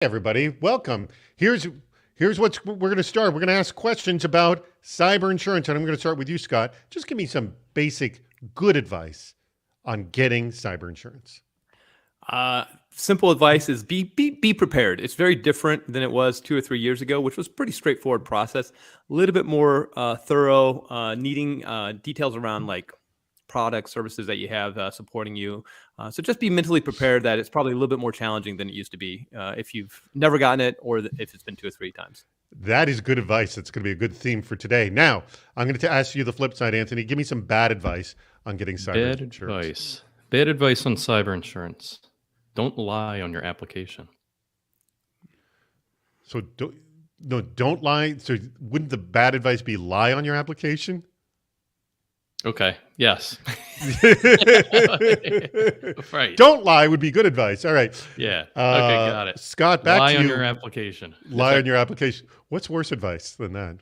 Everybody, welcome. Here's what we're going to start. We're going to ask questions about cyber insurance, and I'm going to start with you, Scott. Just give me some basic good advice on getting cyber insurance. Simple advice is be prepared. It's very different than it was 2 or 3 years ago, which was a pretty straightforward process. A little bit more thorough, needing details around like products, services that you have supporting you. So just be mentally prepared that it's probably a little bit more challenging than it used to be if you've never gotten it or if it's been 2 or 3 times. That is good advice. That's going to be a good theme for today. Now, I'm going to ask you the flip side, Anthony. Give me some bad advice on getting cyber insurance. Bad advice on cyber insurance. Don't lie on your application. So don't lie. So wouldn't the bad advice be lie on your application? Okay. Yes. Right. Don't lie would be good advice. All right. Yeah. Okay. Got it. Scott, back lie to on you. your application. Lie on your application. What's worse advice than that?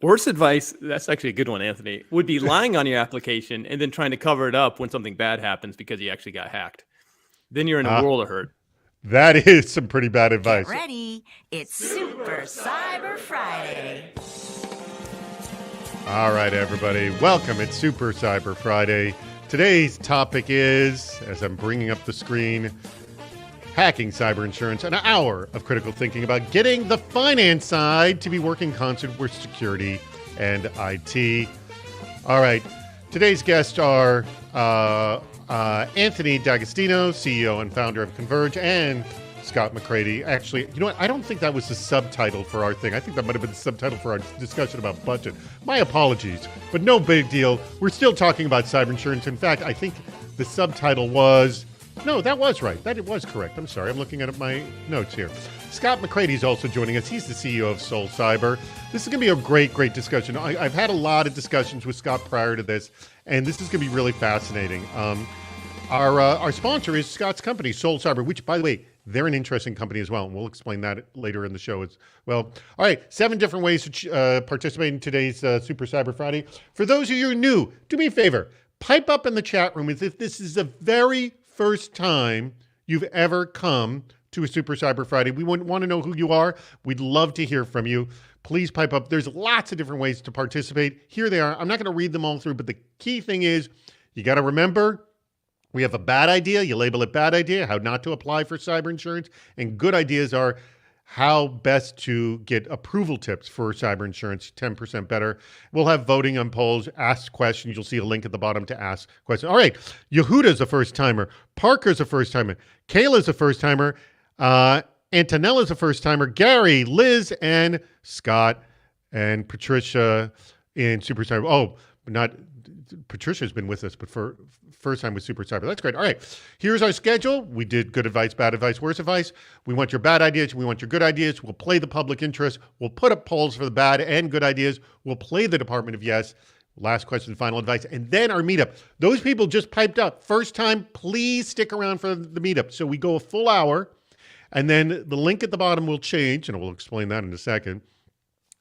Worst advice, that's actually a good one, Anthony, would be lying on your application and then trying to cover it up when something bad happens because you actually got hacked. Then you're in a world of hurt. That is some pretty bad advice. Get ready. It's Super Cyber Friday. All right, everybody. Welcome. It's Super Cyber Friday. Today's topic is, as I'm bringing up the screen, hacking cyber insurance, an hour of critical thinking about getting the finance side to be working in concert with security and IT. All right. Today's guests are Anthony D'Agostino, CEO and founder of Converge, and Scott McCready. Actually, you know what? I don't think that was the subtitle for our thing. I think that might have been the subtitle for our discussion about budget. My apologies, but no big deal. We're still talking about cyber insurance. In fact, I think the subtitle was... No, that was right. That it was correct. I'm sorry. I'm looking at my notes here. Scott McCready is also joining us. He's the CEO of Soul Cyber. This is going to be a great discussion. I've had a lot of discussions with Scott prior to this, and this is going to be really fascinating. Our sponsor is Scott's company, Soul Cyber, which, by the way, they're an interesting company as well, and we'll explain that later in the show as well. All right, 7 different ways to participate in today's Super Cyber Friday. For those of you who are new, do me a favor. Pipe up in the chat room as if this is the very first time you've ever come to a Super Cyber Friday. We want to know who you are. We'd love to hear from you. Please pipe up. There's lots of different ways to participate. Here they are. I'm not going to read them all through, but the key thing is you got to remember, we have a bad idea. You label it bad idea, how not to apply for cyber insurance. And good ideas are how best to get approval tips for cyber insurance, 10% better. We'll have voting on polls, ask questions. You'll see a link at the bottom to ask questions. All right, Yehuda's a first-timer. Parker's a first-timer. Kayla's a first-timer. Antonella's a first-timer. Gary, Liz, and Scott, and Patricia in Super Cyber. Oh, not... Patricia's been with us, but for first time with Super Cyber. That's great. All right. Here's our schedule. We did good advice, bad advice, worse advice. We want your bad ideas. We want your good ideas. We'll play the public interest. We'll put up polls for the bad and good ideas. We'll play the Department of Yes. Last question, final advice. And then our meetup. Those people just piped up. First time, please stick around for the meetup. So we go a full hour, and then the link at the bottom will change, and we'll explain that in a second.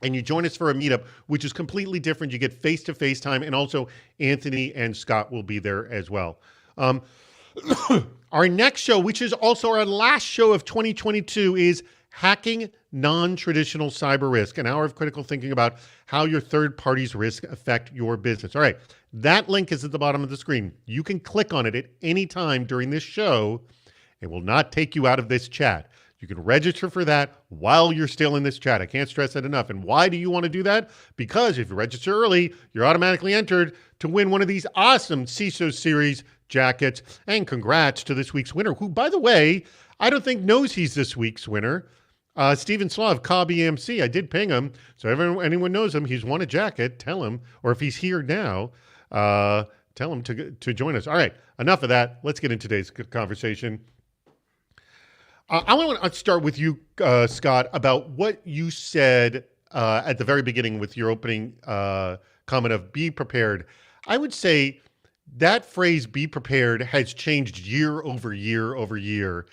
And you join us for a meetup, which is completely different. You get face-to-face time, and also Anthony and Scott will be there as well. Our next show, which is also our last show of 2022, is Hacking Non-Traditional Cyber Risk, an hour of critical thinking about how your third party's risk affect your business. All right, that link is at the bottom of the screen. You can click on it at any time during this show. It will not take you out of this chat. You can register for that while you're still in this chat. I can't stress that enough. And why do you want to do that? Because if you register early, you're automatically entered to win one of these awesome CISO Series jackets. And congrats to this week's winner, who, by the way, I don't think knows he's this week's winner. Stephen Slav, Cobb EMC. I did ping him. So anyone knows him, he's won a jacket. Tell him. Or if he's here now, tell him to join us. All right, enough of that. Let's get into today's conversation. I want to start with you, Scott, about what you said at the very beginning with your opening comment of be prepared. I would say that phrase, be prepared, has changed year over year over year.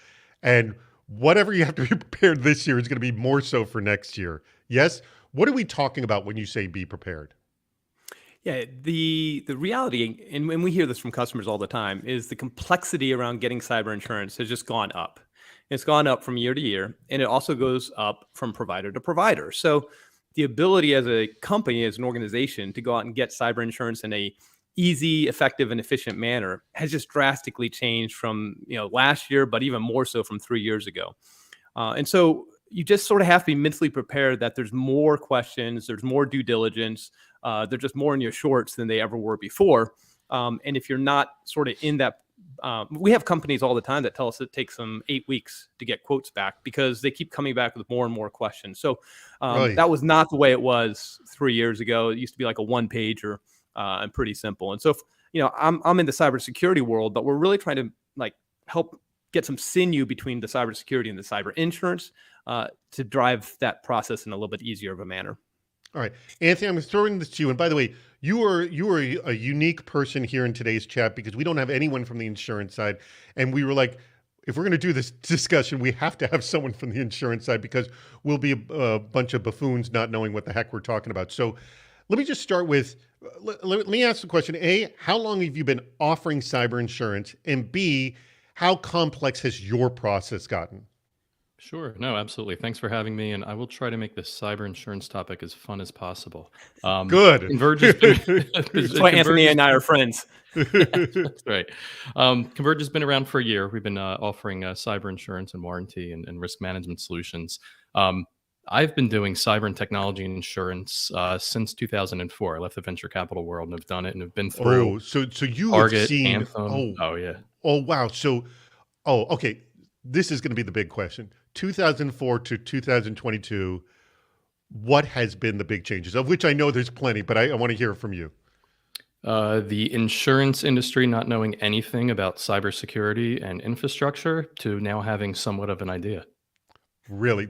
And whatever you have to be prepared this year is going to be more so for next year. Yes? What are we talking about when you say be prepared? Yeah, the reality, and we hear this from customers all the time, is the complexity around getting cyber insurance has just gone up. It's gone up from year to year, and it also goes up from provider to provider. So the ability as a company, as an organization, to go out and get cyber insurance in a easy, effective, and efficient manner has just drastically changed from last year, but even more so from 3 years ago. And so you just sort of have to be mentally prepared that there's more questions, there's more due diligence, they're just more in your shorts than they ever were before. And if you're not sort of in that, we have companies all the time that tell us it takes them 8 weeks to get quotes back because they keep coming back with more and more questions. So Right. that was not the way it was 3 years ago. It used to be like a one pager and pretty simple. And so, I'm in the cybersecurity world, but we're really trying to help get some sinew between the cybersecurity and the cyber insurance to drive that process in a little bit easier of a manner. All right, Anthony, I'm throwing this to you. And by the way, you are a unique person here in today's chat because we don't have anyone from the insurance side, and we were like, if we're going to do this discussion, we have to have someone from the insurance side because we'll be a bunch of buffoons not knowing what the heck we're talking about. So let me just start with, let me ask the question. A, how long have you been offering cyber insurance? And B, how complex has your process gotten? Sure. No, absolutely. Thanks for having me. And I will try to make this cyber insurance topic as fun as possible. Good. Converge has been, That's why Anthony and I are friends. That's right. Converge has been around for a year. We've been offering cyber insurance and warranty and risk management solutions. I've been doing cyber and technology and insurance since 2004. I left the venture capital world and have done it and have been through so you Target, have seen, Anthem. Oh, yeah. oh, wow. So, okay. This is going to be the big question. 2004 to 2022, what has been the big changes, of which I know there's plenty, but I want to hear from you. The insurance industry not knowing anything about cybersecurity and infrastructure to now having somewhat of an idea. Really?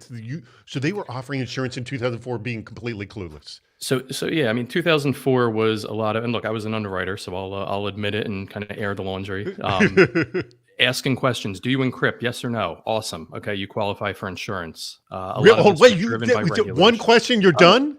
So they were offering insurance in 2004 being completely clueless. So yeah, I mean, 2004 was a lot of, and look, I was an underwriter, so I'll admit it and kind of air the laundry. Asking questions: do you encrypt? Yes or no? Awesome. Okay, you qualify for insurance. One question, you're done?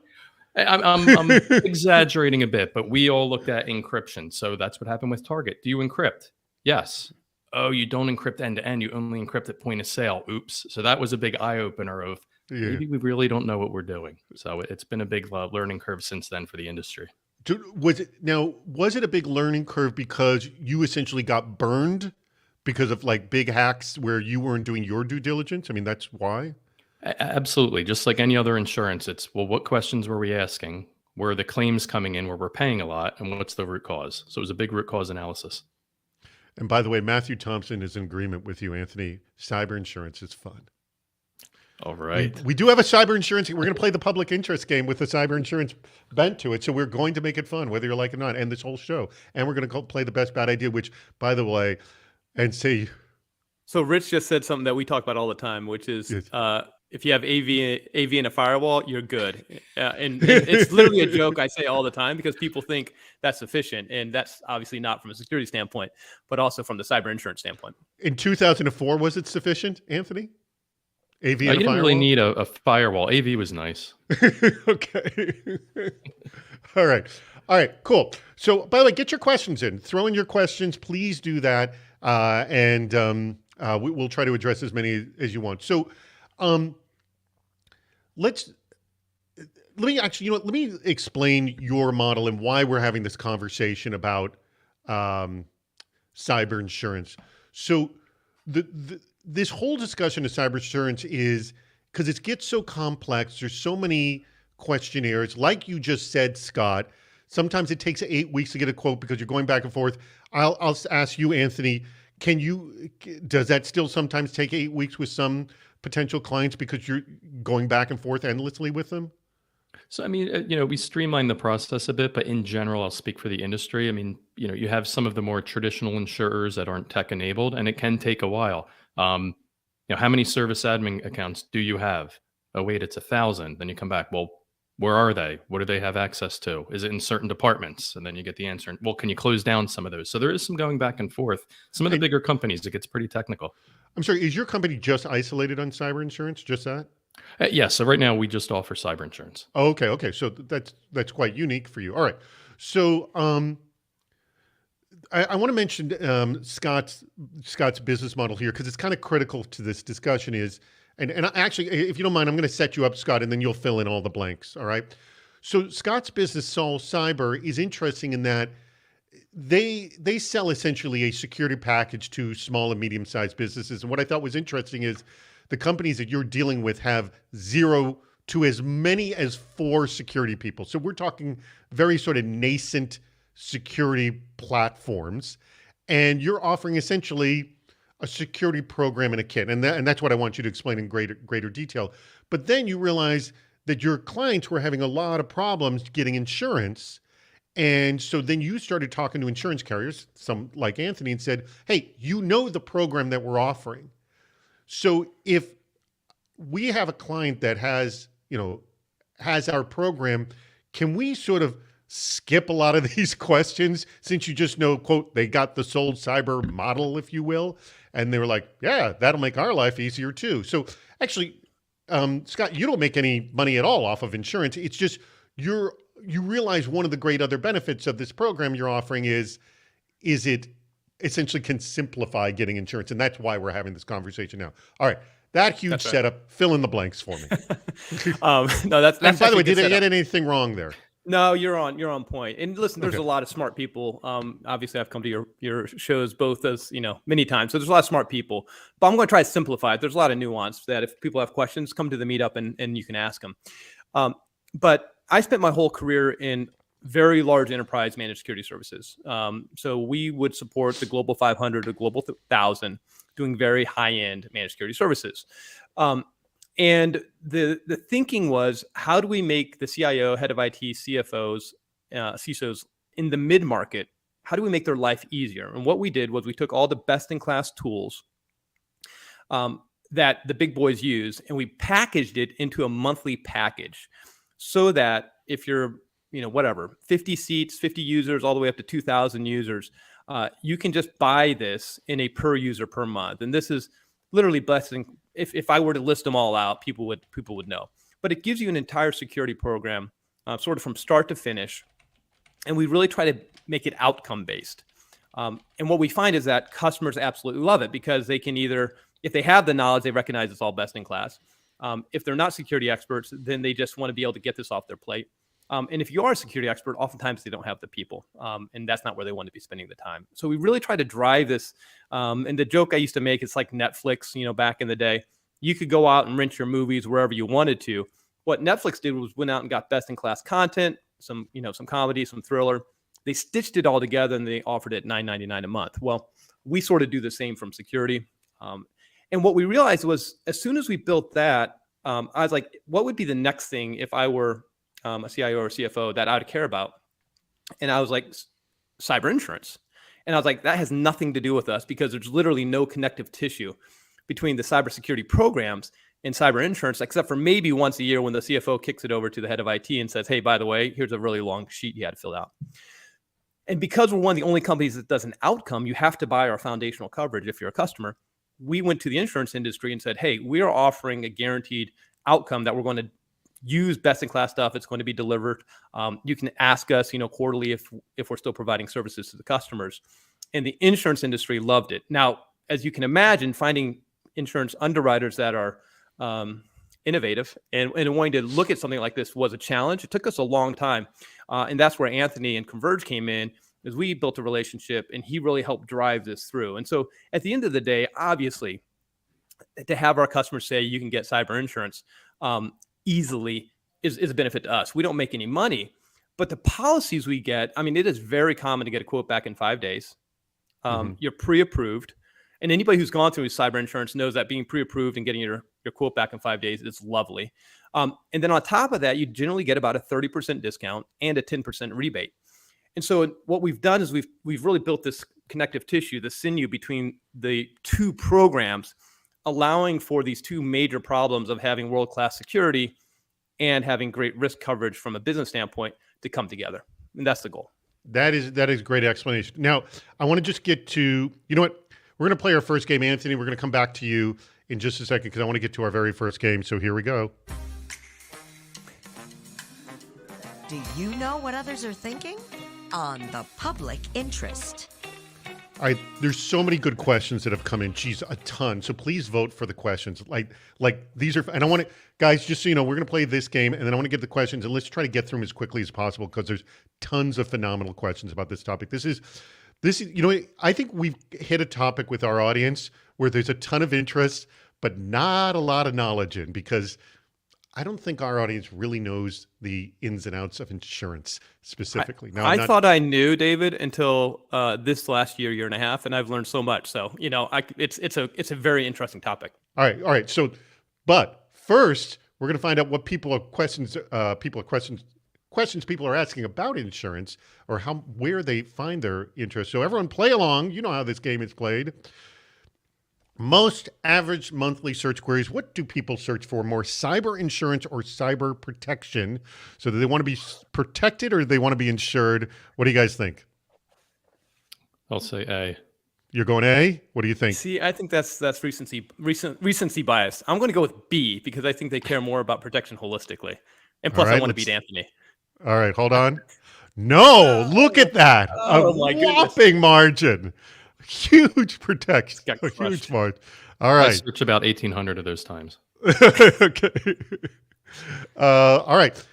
I'm exaggerating a bit, but we all looked at encryption. So that's what happened with Target. Do you encrypt? Yes. Oh, you don't encrypt end to end. You only encrypt at point of sale. Oops. So that was a big eye opener of maybe we really don't know what we're doing. So it's been a big learning curve since then for the industry. Was it a big learning curve because you essentially got burned because of big hacks where you weren't doing your due diligence? I mean, that's why? Absolutely. Just like any other insurance, it's, well, what questions were we asking? Where are the claims coming in where we're paying a lot? And what's the root cause? So it was a big root cause analysis. And by the way, Matthew Thompson is in agreement with you, Anthony. Cyber insurance is fun. All right. We do have a cyber insurance. We're going to play the public interest game with the cyber insurance bent to it. So we're going to make it fun, whether you like it or not, and this whole show. And we're going to play the best bad idea, which, by the way, and say. So Rich just said something that we talk about all the time, which is if you have AV in a firewall, you're good. And it's literally a joke I say all the time because people think that's sufficient. And that's obviously not from a security standpoint, but also from the cyber insurance standpoint. In 2004, was it sufficient, Anthony? AV in a you didn't firewall? really need a firewall. AV was nice. Okay. All right, cool. So, by the way, get your questions in. Throw in your questions. Please do that. And we'll try to address as many as you want. So, let me explain your model and why we're having this conversation about cyber insurance. So this whole discussion of cyber insurance is because it gets so complex. There's so many questionnaires, like you just said, Scott. Sometimes it takes 8 weeks to get a quote because you're going back and forth. I'll ask you, Anthony, does that still sometimes take 8 weeks with some potential clients because you're going back and forth endlessly with them? So, I mean, we streamline the process a bit, but in general, I'll speak for the industry. I mean, you have some of the more traditional insurers that aren't tech enabled, and it can take a while. How many service admin accounts do you have? Oh, wait, it's 1,000. Then you come back. Well, where are they? What do they have access to? Is it in certain departments? And then you get the answer. Well, can you close down some of those? So there is some going back and forth. Some of the bigger companies, it gets pretty technical. I'm sorry, is your company just isolated on cyber insurance? Just that? Yeah. So right now we just offer cyber insurance. Oh, okay. So that's quite unique for you. All right. So I want to mention Scott's business model here because it's kind of critical to this discussion. And actually, if you don't mind, I'm going to set you up, Scott, and then you'll fill in all the blanks. All right. So Scott's business, Sol Cyber, is interesting in that they sell essentially a security package to small and medium sized businesses. And what I thought was interesting is the companies that you're dealing with have 0 to as many as 4 security people. So we're talking very sort of nascent security platforms, and you're offering essentially a security program in a kit. And that's what I want you to explain in greater detail. But then you realize that your clients were having a lot of problems getting insurance. And so then you started talking to insurance carriers, some like Anthony, and said, hey, you know the program that we're offering. So if we have a client that has our program, can we sort of skip a lot of these questions since you just know, quote, they got the Sol Cyber model, if you will? And they were like, yeah, that'll make our life easier too. So actually, Scott, you don't make any money at all off of insurance. It's just you realize one of the great other benefits of this program you're offering is it essentially can simplify getting insurance. And that's why we're having this conversation now. All right. That huge setup, fill in the blanks for me. No, that's and by the way, did I get get anything wrong there? No, you're on point. And listen, there's a lot of smart people. Obviously, I've come to your shows both as many times, so there's a lot of smart people. But I'm going to try to simplify it. There's a lot of nuance that if people have questions, come to the meetup and you can ask them. But I spent my whole career in very large enterprise managed security services. So we would support the Global 500 to Global 1000, doing very high-end managed security services. And the thinking was, how do we make the CIO, head of IT, CFOs, CISOs in the mid-market, how do we make their life easier? And what we did was we took all the best-in-class tools that the big boys use, and we packaged it into a monthly package so that if you're, 50 seats, 50 users, all the way up to 2,000 users, you can just buy this in a per user per month. And this is literally blessing. If I were to list them all out, people would know. But it gives you an entire security program, sort of from start to finish. And we really try to make it outcome based. And what we find is that customers absolutely love it because they can either, if they have the knowledge, they recognize it's all best in class. If they're not security experts, then they just want to be able to get this off their plate. And if you are a security expert, oftentimes they don't have the people, and that's not where they want to be spending the time. So we really try to drive this. And the joke I used to make, it's like Netflix, back in the day. You could go out and rent your movies wherever you wanted to. What Netflix did was went out and got best-in-class content, some comedy, some thriller. They stitched it all together and they offered it $9.99 a month. Well, we sort of do the same from security. And what we realized was as soon as we built that, I was like, what would be the next thing if I were a CIO or CFO that I would care about? And I was like, cyber insurance. And I was like, that has nothing to do with us because there's literally no connective tissue between the cybersecurity programs and cyber insurance, except for maybe once a year when the CFO kicks it over to the head of IT and says, hey, by the way, here's a really long sheet you had to fill out. And because we're one of the only companies that does an outcome, you have to buy our foundational coverage if you're a customer. We went to the insurance industry and said, hey, we are offering a guaranteed outcome that we're going to use best-in-class stuff. It's going to be delivered. You can ask us, quarterly if we're still providing services to the customers. And the insurance industry loved it. Now, as you can imagine, finding insurance underwriters that are innovative and wanting to look at something like this was a challenge. It took us a long time. And that's where Anthony and Converge came in, is we built a relationship and he really helped drive this through. And so at the end of the day, obviously, to have our customers say you can get cyber insurance easily is a benefit to us. We don't make any money, but the policies we get, it is very common to get a quote back in 5 days. You're pre-approved. And anybody who's gone through cyber insurance knows that being pre-approved and getting your quote back in 5 days is lovely. And then on top of that, you generally get about a 30% discount and a 10% rebate. And so what we've done is we've really built this connective tissue, the sinew between the two programs, allowing for these two major problems of having world-class security and having great risk coverage from a business standpoint to come together. And that's the goal. That is a great explanation. Now, I want to just get to, what? We're going to play our first game, Anthony. We're going to come back to you in just a second because I want to get to our very first game. So here we go. Do you know what others are thinking? On the public interest. There's so many good questions that have come in. Geez, a ton. So please vote for the questions. Like these are, and I want to, guys, just so you know, we're going to play this game, and then I want to get the questions, and let's try to get through them as quickly as possible because there's tons of phenomenal questions about this topic. This is, you know, I think we've hit a topic with our audience where there's a ton of interest, but not a lot of knowledge in, because I don't think our audience really knows the ins and outs of insurance specifically. Now, I thought I knew, David, until this last year and a half, and I've learned so much. So, you know, it's a very interesting topic. All right. So, but first, we're going to find out what people are questions people are asking about insurance, or where they find their interest. So, everyone, play along. You know how this game is played. Most average monthly search queries. What do people search for more, cyber insurance or cyber protection? So do they want to be protected or do they want to be insured? What do you guys think? I'll say A. You're going A? What do you think? See, I think that's recency bias. I'm going to go with B because I think they care more about protection holistically. And plus, I want to beat Anthony. All right, hold on. No, look at that. Oh, a my goodness. whopping margin. Huge protection. Got A crushed. huge margin. All I right. searched about 1,800 of those times. Okay. All right.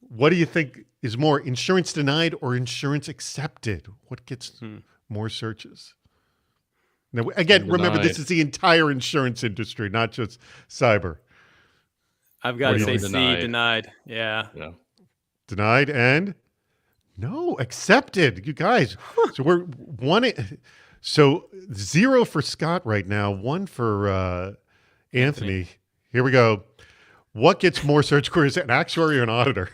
What do you think is more, insurance denied or insurance accepted? What gets more searches? Now, again, remember, this Denied. is the entire insurance industry, not just cyber. I've got to What do say you C, think? denied. Yeah. Yeah. Denied and no, accepted. You guys. So we're one. So 0 for Scott right now, 1 for Anthony. Here we go. What gets more search queries, an actuary or an auditor?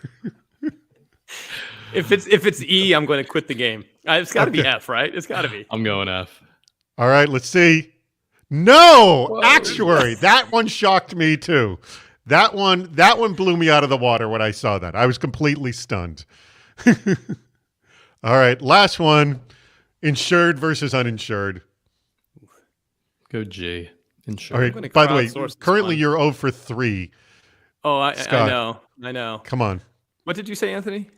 If it's E, I'm going to quit the game. It's got to be Okay. F, right? It's got to be. I'm going F. All right, let's see. No, actuary. That one shocked me too. That one blew me out of the water when I saw that. I was completely stunned. All right, last one. Insured versus uninsured. Go G. All Insurance. right. By the way, crowdsource this currently one. you're 0 for 3. Oh, I Scott. I know. Come on. What did you say, Anthony?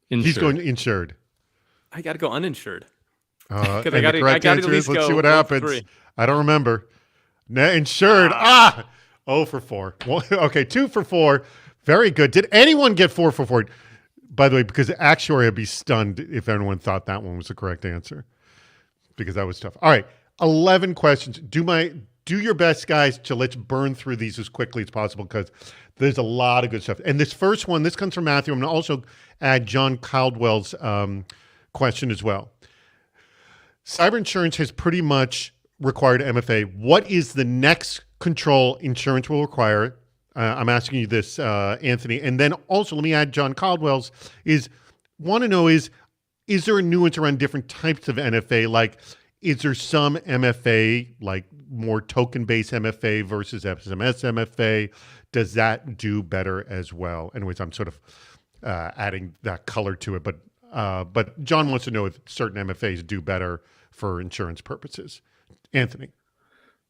He's going insured. I got to go uninsured. And I the gotta- correct I gotta answer at is, least let's see go what 1 for happens. 3. I don't remember. Insured. 0 for 4. Okay, 2 for 4. Very good. Did anyone get 4 for 4? By the way, because actuary would be stunned if anyone thought that one was the correct answer, because that was tough. All right, 11 questions. Do your best, guys, to let's burn through these as quickly as possible because there's a lot of good stuff. And this first one, this comes from Matthew. I'm going to also add John Caldwell's question as well. Cyber insurance has pretty much required MFA. What is the next control insurance will require? I'm asking you this, Anthony. And then also, let me add John Caldwell's, is there a nuance around different types of NFA? Like, is there some MFA, like more token-based MFA versus SMS MFA? Does that do better as well? Anyways, I'm sort of adding that color to it. But John wants to know if certain MFAs do better for insurance purposes. Anthony.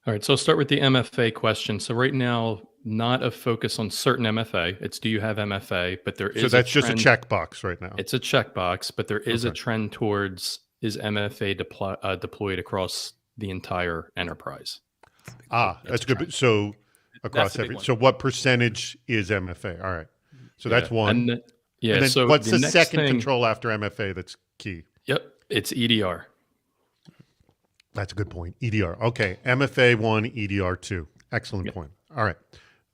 All right, so I'll start with the MFA question. So right now, not a focus on certain MFA. It's do you have MFA, but there is So that's just a trend- checkbox right now. It's a checkbox, but there is a Okay. trend towards is MFA deployed across the entire enterprise. That's good. So across the big every. one. So what percentage is MFA? All right. So that's one. And then, yeah. And then So what's the next second thing- control after MFA that's key? Yep, it's EDR. That's a good point. EDR. Okay. MFA 1, EDR 2. Excellent point. All right.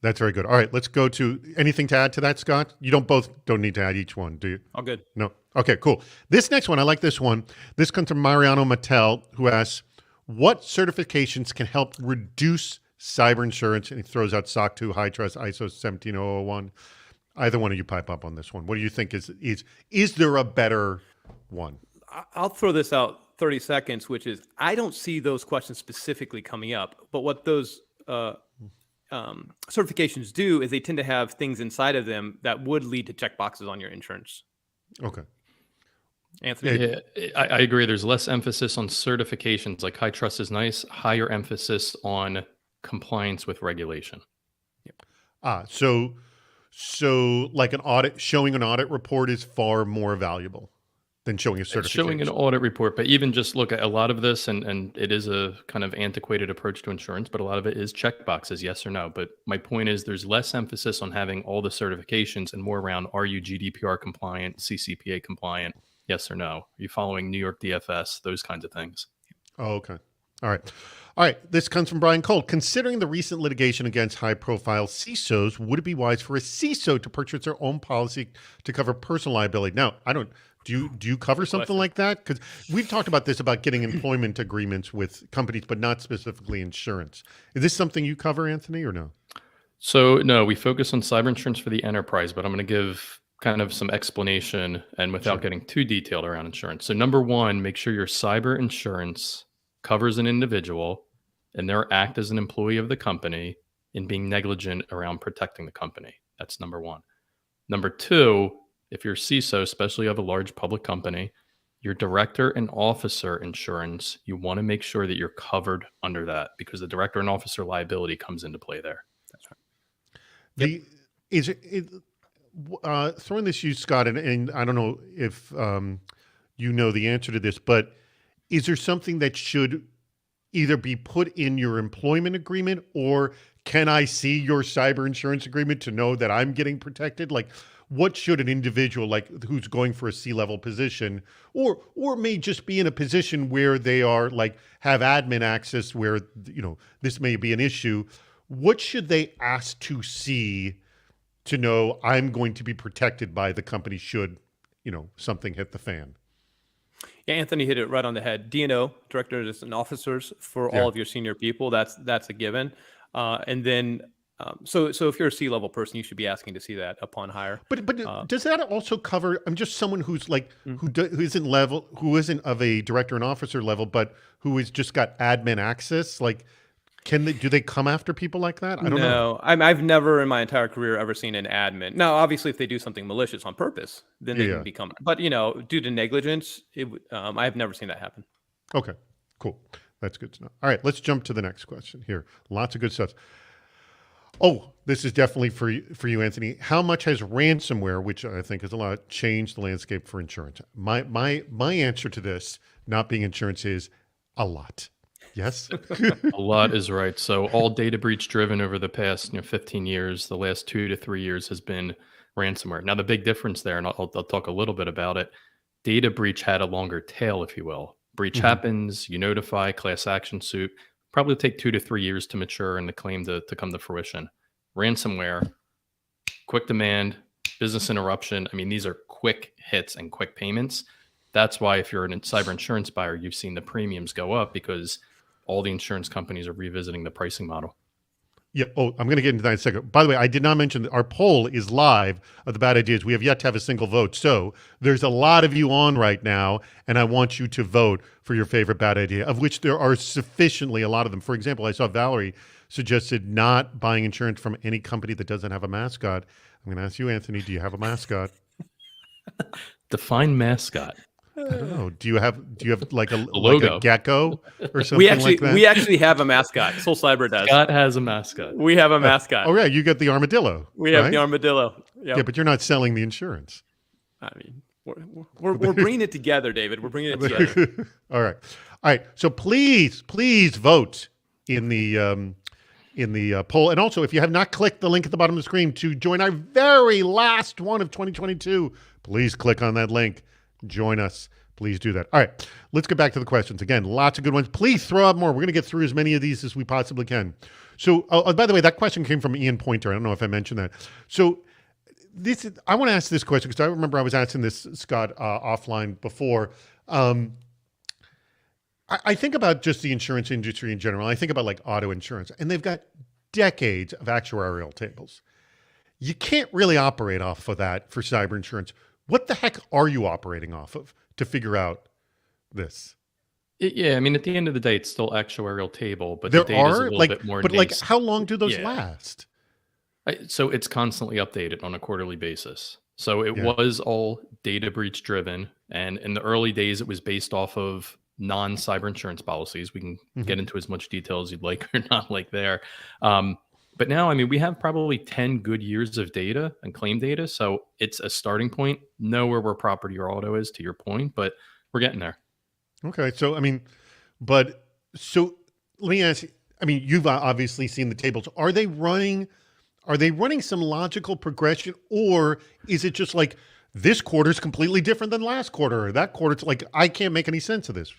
That's very good. All right. Let's go to anything to add to that, Scott? You don't need to add each one, do you? All good. No. Okay, cool. This next one, I like this one. This comes from Mariano Mattel, who asks, what certifications can help reduce cyber insurance? And he throws out SOC 2, High Trust, ISO 17001. Either one of you pipe up on this one. What do you think is there a better one? I'll throw this out 30 seconds, which is I don't see those questions specifically coming up, but what those certifications do is they tend to have things inside of them that would lead to checkboxes on your insurance. Okay. Anthony? Yeah, I agree. There's less emphasis on certifications. Like High Trust is nice. Higher emphasis on compliance with regulation. So like an audit, showing an audit report is far more valuable. than showing a It's certification. showing an audit report, but even just look at a lot of this, and it is a kind of antiquated approach to insurance, but a lot of it is check boxes, yes or no. But my point is there's less emphasis on having all the certifications and more around, are you GDPR compliant, CCPA compliant, yes or no? Are you following New York DFS, those kinds of things. Oh, okay. All right. All right. This comes from Brian Cole. Considering the recent litigation against high-profile CISOs, would it be wise for a CISO to purchase their own policy to cover personal liability? Now, I don't. Do you cover something like that? Because we've talked about this, about getting employment agreements with companies, but not specifically insurance. Is this something you cover, Anthony, or no? So no, we focus on cyber insurance for the enterprise, but I'm going to give kind of some explanation and without getting too detailed around insurance. So number one, make sure your cyber insurance covers an individual and their act as an employee of the company in being negligent around protecting the company. That's number one. Number two, if you're CISO, especially of a large public company, your director and officer insurance, you want to make sure that you're covered under that because the director and officer liability comes into play there. That's right. Throwing this to you, Scott, and I don't know if you know the answer to this, but is there something that should either be put in your employment agreement, or can I see your cyber insurance agreement to know that I'm getting protected? Like, what should an individual, like who's going for a C-level position, or may just be in a position where they are like have admin access, where this may be an issue? What should they ask to see to know I'm going to be protected by the company should something hit the fan? Yeah, Anthony hit it right on the head. D&O, directors and officers, for all of your senior people, that's a given. And then, so if you're a C-level person, you should be asking to see that upon hire. But does that also cover? I'm just someone who's like who isn't of a director and officer level, but who has just got admin access. Like, do they come after people like that? I don't know. I've never in my entire career ever seen an admin. Now, obviously, if they do something malicious on purpose, then they can become. But due to negligence, I have never seen that happen. Okay, cool. That's good to know. All right, let's jump to the next question here. Lots of good stuff. Oh, this is definitely for you, Anthony. How much has ransomware, which I think is a lot, changed the landscape for insurance? My answer to this, not being insurance, is a lot. Yes. A lot is right. So all data breach driven over the past 15 years, the last 2 to 3 years has been ransomware. Now the big difference there, and I'll talk a little bit about it. Data breach had a longer tail, if you will. Breach happens, you notify, class action suit, probably take 2 to 3 years to mature and the claim to come to fruition. Ransomware, quick demand, business interruption. I mean, these are quick hits and quick payments. That's why if you're a cyber insurance buyer, you've seen the premiums go up because all the insurance companies are revisiting the pricing model. Yeah. Oh, I'm going to get into that in a second. By the way, I did not mention that our poll is live of the bad ideas. We have yet to have a single vote. So there's a lot of you on right now, and I want you to vote for your favorite bad idea, of which there are sufficiently a lot of them. For example, I saw Valerie suggested not buying insurance from any company that doesn't have a mascot. I'm going to ask you, Anthony, do you have a mascot? Define mascot. I don't know. Do you have like a logo, like a gecko or something like that? We actually have a mascot. Soul Cyber does. Scott has a mascot. We have a mascot. Oh yeah, you get the armadillo. We have the armadillo. Yep. Yeah, but you're not selling the insurance. I mean, we're bringing it together, David. We're bringing it together. All right. So please vote in the poll, and also if you have not clicked the link at the bottom of the screen to join our very last one of 2022, please click on that link. Join us. Please do that. All right, let's get back to the questions. Again, lots of good ones. Please throw out more. We're going to get through as many of these as we possibly can. So, by the way, that question came from Ian Pointer. I don't know if I mentioned that. So, I want to ask this question because I remember I was asking this, Scott, offline before. I think about just the insurance industry in general. I think about like auto insurance, and they've got decades of actuarial tables. You can't really operate off of that for cyber insurance. What the heck are you operating off of to figure out this? Yeah, I mean, at the end of the day, it's still actuarial table, but there the data's are a little like, bit more but nascent. like, how long do those last? So it's constantly updated on a quarterly basis. So it was all data breach driven, and in the early days, it was based off of non-cyber insurance policies. We can get into as much detail as you'd like or not like there. But But now, I mean, we have probably 10 good years of data and claim data. So it's a starting point. Know where property or auto is, to your point, but we're getting there. Okay. So, I mean, but so let me ask you, I mean, you've obviously seen the tables. Are they running some logical progression, or is it just like this quarter is completely different than last quarter, or that quarter? It's like, I can't make any sense of this.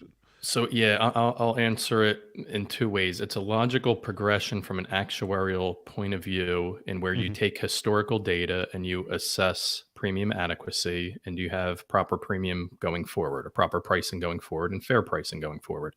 So yeah, I'll answer it in two ways. It's a logical progression from an actuarial point of view, in where you take historical data and you assess premium adequacy, and you have proper premium going forward, or proper pricing going forward, and fair pricing going forward.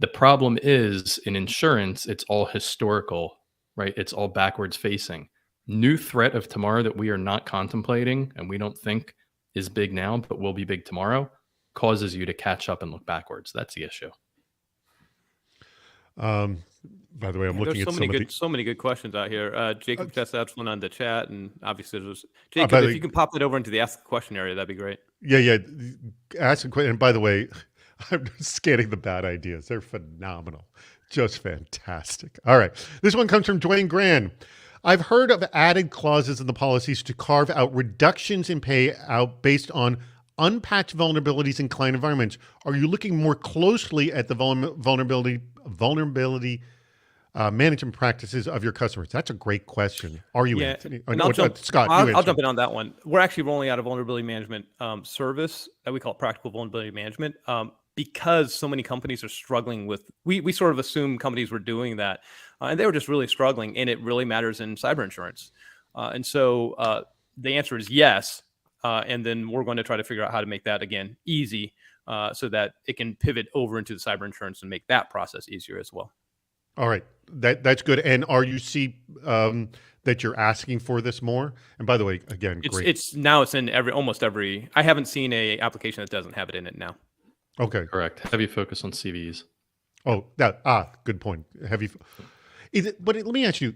The problem is, in insurance, it's all historical, right? It's all backwards facing. New threat of tomorrow that we are not contemplating and we don't think is big now, but will be big tomorrow, causes you to catch up and look backwards. That's the issue. By the way, I'm looking at so many good questions out here. Jacob just asked one on the chat, and obviously there's by Jacob. the If you can pop that over into the ask a question area, that'd be great. Yeah. Ask a question. And by the way, I'm scanning the bad ideas. They're phenomenal. Just fantastic. All right. This one comes from Dwayne Grand. I've heard of added clauses in the policies to carve out reductions in payout based on unpatched vulnerabilities in client environments. Are you looking more closely at the vulnerability management practices of your customers? That's a great question. Are you, Anthony? And Scott, I'll jump in on that one. We're actually rolling out a vulnerability management service that we call Practical Vulnerability Management, because so many companies are struggling with. We sort of assume companies were doing that, and they were just really struggling, and it really matters in cyber insurance. And so the answer is yes. And then we're going to try to figure out how to make that, again, easy, so that it can pivot over into the cyber insurance and make that process easier as well. All right. That's good. And are you that you're asking for this more? And by the way, again, great. It's in almost every. I haven't seen a application that doesn't have it in it now. Okay. Correct. Heavy focus on CVEs. Oh, good point. But let me ask you,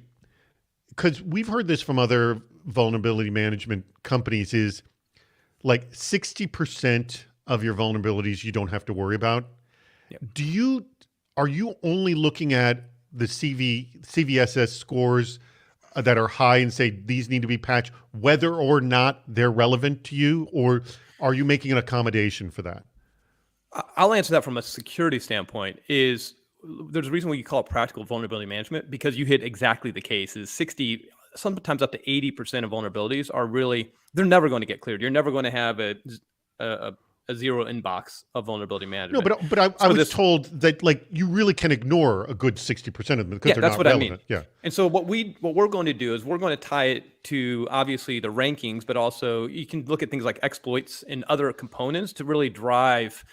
because we've heard this from other vulnerability management companies, is like 60% of your vulnerabilities you don't have to worry about. Yep. Are you only looking at the CVSS scores that are high and say these need to be patched, whether or not they're relevant to you, or are you making an accommodation for that? I'll answer that from a security standpoint. There's a reason we call it practical vulnerability management, because you hit exactly the case. Is 60, sometimes up to 80% of vulnerabilities are really, they're never going to get cleared. You're never going to have a zero inbox of vulnerability management. No, but I was told that like you really can ignore a good 60% of them because they're not relevant. I mean. Yeah. And so what we're going to do is we're going to tie it to obviously the rankings, but also you can look at things like exploits and other components to really drive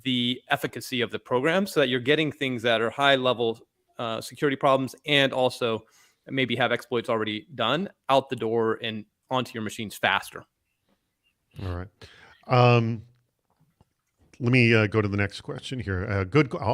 the efficacy of the program, so that you're getting things that are high level security problems, and also maybe have exploits already done out the door and onto your machines faster. All right. Let me go to the next question here.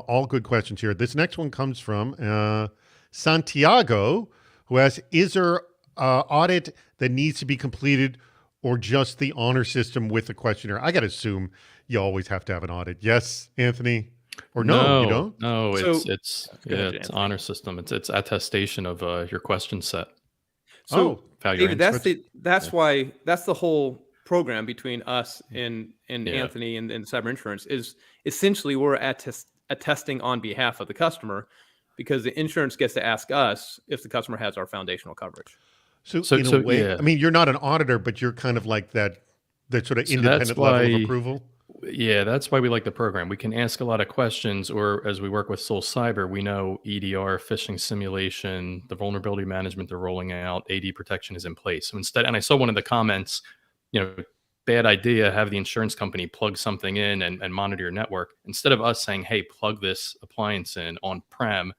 All good questions here. This next one comes from Santiago, who asks, is there audit that needs to be completed, or just the honor system with the questionnaire? I got to assume you always have to have an audit. Yes, Anthony? Or no, you don't? No, it's honor system. It's attestation of your question set. So David, that's the whole program between us and Anthony and cyber insurance is essentially we're attesting on behalf of the customer, because the insurance gets to ask us if the customer has our foundational coverage. So in a way, I mean, you're not an auditor, but you're kind of like that sort of independent level of approval. Yeah, that's why we like the program. We can ask a lot of questions, or as we work with Soul Cyber, we know EDR, phishing simulation, the vulnerability management they're rolling out, AD protection is in place. So instead, and I saw one of the comments, bad idea, have the insurance company plug something in and monitor your network. Instead of us saying, hey, plug this appliance in on-prem,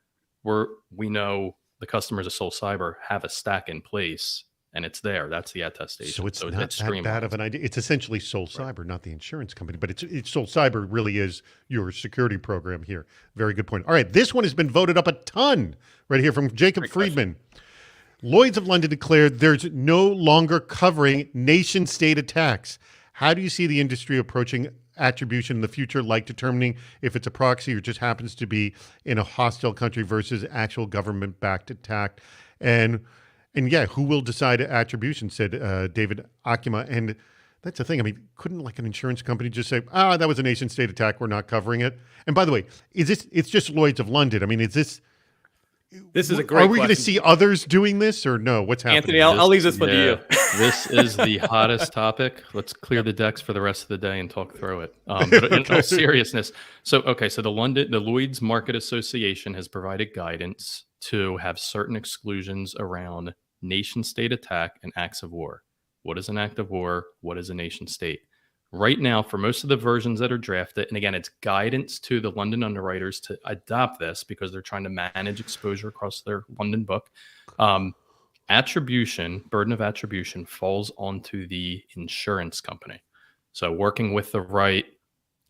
we know the customers of Soul Cyber have a stack in place, and it's there. That's the attestation. So it's not that bad of an idea. It's essentially Soul Cyber, not the insurance company, but it's Soul Cyber really is your security program here. Very good point. All right, this one has been voted up a ton right here from Jacob Friedman. Lloyd's of London declared there's no longer covering nation-state attacks. How do you see the industry approaching attribution in the future, like determining if it's a proxy or just happens to be in a hostile country versus actual government-backed attack. And yeah, who will decide attribution, said David Akima. And that's the thing. I mean, couldn't like an insurance company just say, that was a nation state attack, we're not covering it? And by the way, it's just Lloyd's of London. I mean, is this is a great Are we going to question. see others doing this or no? What's happening? Anthony, I'll leave this one to you. This is the hottest topic. Let's clear the decks for the rest of the day and talk through it. But in all seriousness, so the Lloyd's Market Association has provided guidance to have certain exclusions around nation state attack and acts of war. What is an act of war? What is a nation state? Right now, for most of the versions that are drafted, and again, it's guidance to the London underwriters to adopt this because they're trying to manage exposure across their London book. Attribution, burden of attribution falls onto the insurance company. So working with the right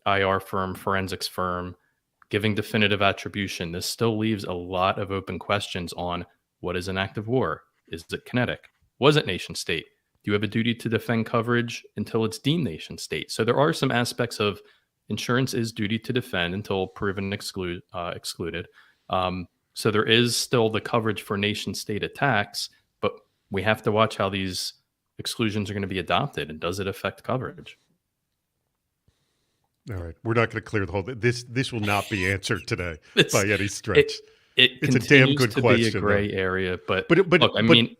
IR firm, forensics firm, giving definitive attribution, this still leaves a lot of open questions on what is an act of war? Is it kinetic? Was it nation state? Do you have a duty to defend coverage until it's deemed nation state? So there are some aspects of insurance is duty to defend until proven excluded. So there is still the coverage for nation state attacks, but we have to watch how these exclusions are going to be adopted and does it affect coverage? All right, we're not going to clear the whole. This will not be answered today by any stretch. It's a damn good to question. Be a gray area, but look, I mean.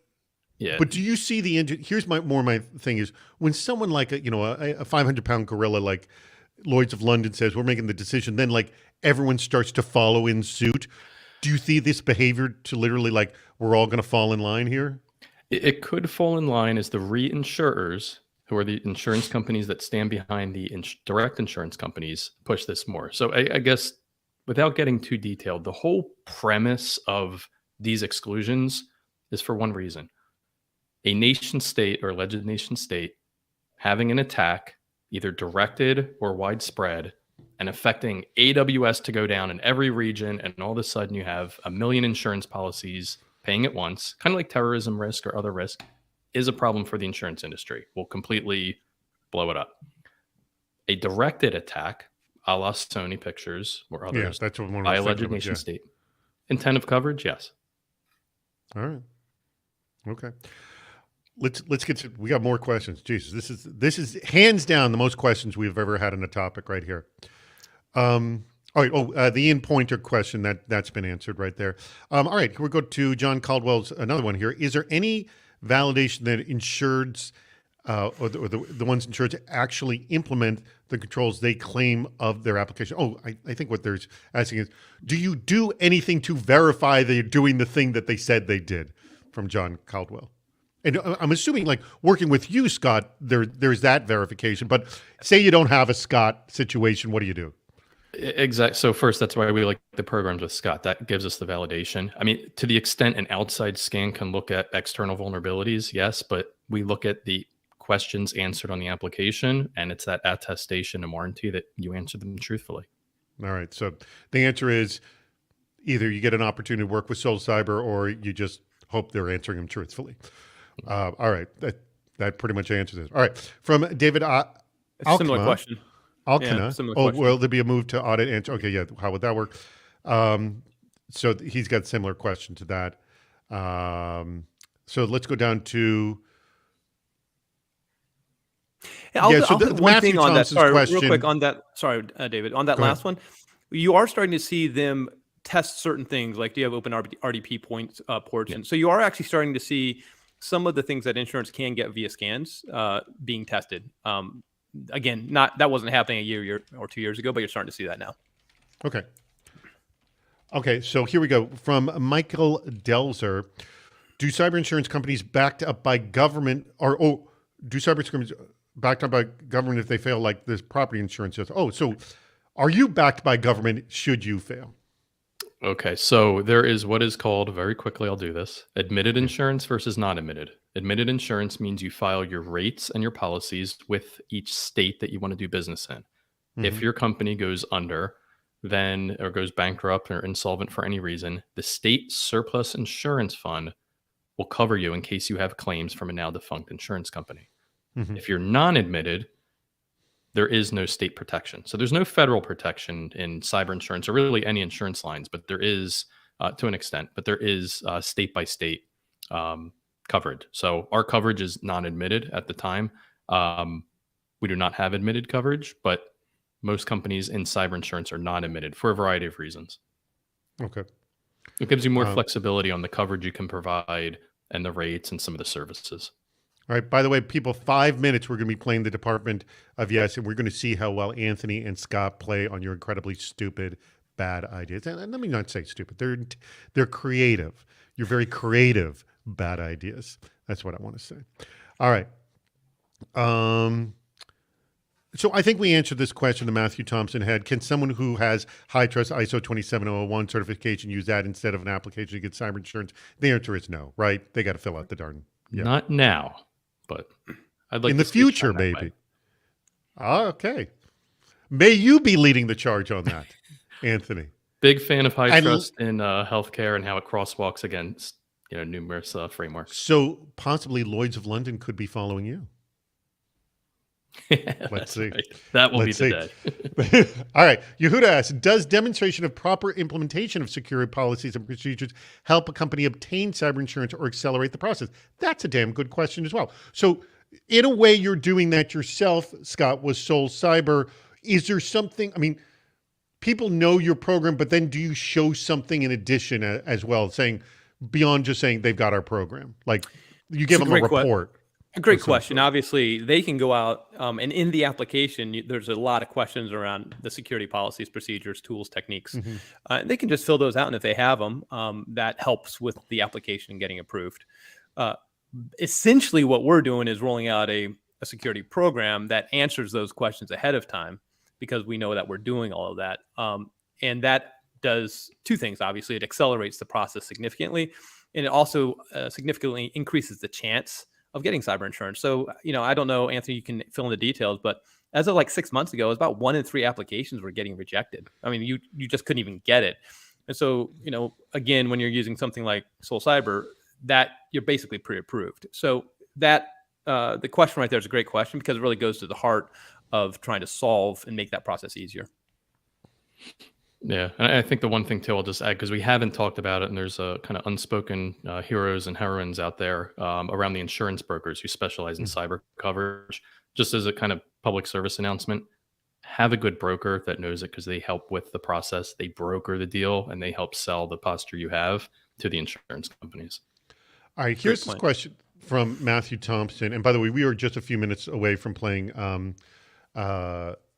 Yeah. But do you see here's my thing is when someone like a 500-pound gorilla like Lloyd's of London says we're making the decision, then like everyone starts to follow in suit. Do you see this behavior to literally like we're all going to fall in line here? It could fall in line as the reinsurers, who are the insurance companies that stand behind the direct insurance companies, push this more. So I guess without getting too detailed, the whole premise of these exclusions is for one reason. A nation state or alleged nation state having an attack, either directed or widespread, and affecting AWS to go down in every region, and all of a sudden you have 1 million insurance policies paying at once, kind of like terrorism risk or other risk, is a problem for the insurance industry. Will completely blow it up. A directed attack, a la Sony Pictures or others, that's what by alleged nation state. Intent of coverage, yes. All right. Okay. Let's get to. We got more questions. Jesus, this is hands down the most questions we've ever had on a topic right here. All right. The Ian Pointer question that's been answered right there. All right. We'll go to John Caldwell's another one here. Is there any validation that insureds or the ones insureds actually implement the controls they claim of their application? I think what they're asking is, do you do anything to verify they're doing the thing that they said they did? From John Caldwell. And I'm assuming, like, working with you, Scott, there's that verification. But say you don't have a Scott situation, what do you do? Exactly. So first, that's why we like the programs with Scott. That gives us the validation. I mean, to the extent an outside scan can look at external vulnerabilities, yes, but we look at the questions answered on the application, and it's that attestation and warranty that you answered them truthfully. All right. So the answer is either you get an opportunity to work with Soul Cyber or you just hope they're answering them truthfully. All right. That pretty much answers it. All right. From David Alkma. Similar question. Alkma. Similar question. Will there be a move to audit answer? Okay, yeah. How would that work? So he's got a similar question to that. So let's go down to... I'll put one thing on that. Sorry, question. real quick on that. Sorry, David. On that Go last ahead. one, you are starting to see them test certain things, like do you have open RDP points ports, and so you are actually starting to see some of the things that insurance can get via scans being tested. Again, that wasn't happening a year or 2 years ago, but you're starting to see that now. Okay, so here we go. From Michael Delzer, do cyber insurance companies backed up by government, do cyber insurance backed up by government if they fail, like this property insurance does? So are you backed by government should you fail? Okay, so there is what is called, very quickly I'll do this, admitted insurance versus non-admitted. Admitted insurance means you file your rates and your policies with each state that you want to do business in. Mm-hmm. If your company goes under, or goes bankrupt or insolvent for any reason, the state surplus insurance fund will cover you in case you have claims from a now defunct insurance company. Mm-hmm. If you're non-admitted, there is no state protection. So there's no federal protection in cyber insurance or really any insurance lines, but there is to an extent, but there is state by state coverage. So our coverage is non-admitted at the time. We do not have admitted coverage, but most companies in cyber insurance are not admitted for a variety of reasons. Okay. It gives you more flexibility on the coverage you can provide and the rates and some of the services. All right. By the way, people, 5 minutes, we're going to be playing the Department of Yes, and we're going to see how well Anthony and Scott play on your incredibly stupid, bad ideas. And let me not say stupid. They're creative. You're very creative, bad ideas. That's what I want to say. All right. So I think we answered this question that Matthew Thompson had. Can someone who has high trust ISO 27001 certification use that instead of an application to get cyber insurance? The answer is no, right? They got to fill out the darn. Yeah. Not now, but I'd like in to the future, maybe. Okay. May you be leading the charge on that, Anthony. Big fan of high trust in healthcare and how it crosswalks against numerous frameworks. So possibly Lloyd's of London could be following you. Let's see. Right. That will be the day. All right. Yehuda asks, does demonstration of proper implementation of security policies and procedures help a company obtain cyber insurance or accelerate the process? That's a damn good question as well. So in a way, you're doing that yourself, Scott, with Soul Cyber. Is there something, people know your program, but then do you show something in addition as well, saying beyond just saying they've got our program? Like you give them a report. A great question. Obviously, they can go out and in the application, there's a lot of questions around the security policies, procedures, tools, techniques. They can just fill those out. And if they have them, that helps with the application getting approved. Essentially, what we're doing is rolling out a security program that answers those questions ahead of time because we know that we're doing all of that. And that does two things. Obviously, it accelerates the process significantly, and it also significantly increases the chance of getting cyber insurance. So, I don't know, Anthony, you can fill in the details, but as of like 6 months ago, it was about 1 in 3 applications were getting rejected. You just couldn't even get it. And so, again, when you're using something like Soul Cyber, that you're basically pre-approved. So that the question right there is a great question because it really goes to the heart of trying to solve and make that process easier. Yeah, and I think the one thing too, I'll just add, because we haven't talked about it, and there's a kind of unspoken heroes and heroines out there around the insurance brokers who specialize in cyber coverage. Just as a kind of public service announcement, have a good broker that knows it because they help with the process. They broker the deal and they help sell the posture you have to the insurance companies. All right, here's this question from Matthew Thompson. And by the way, we are just a few minutes away from playing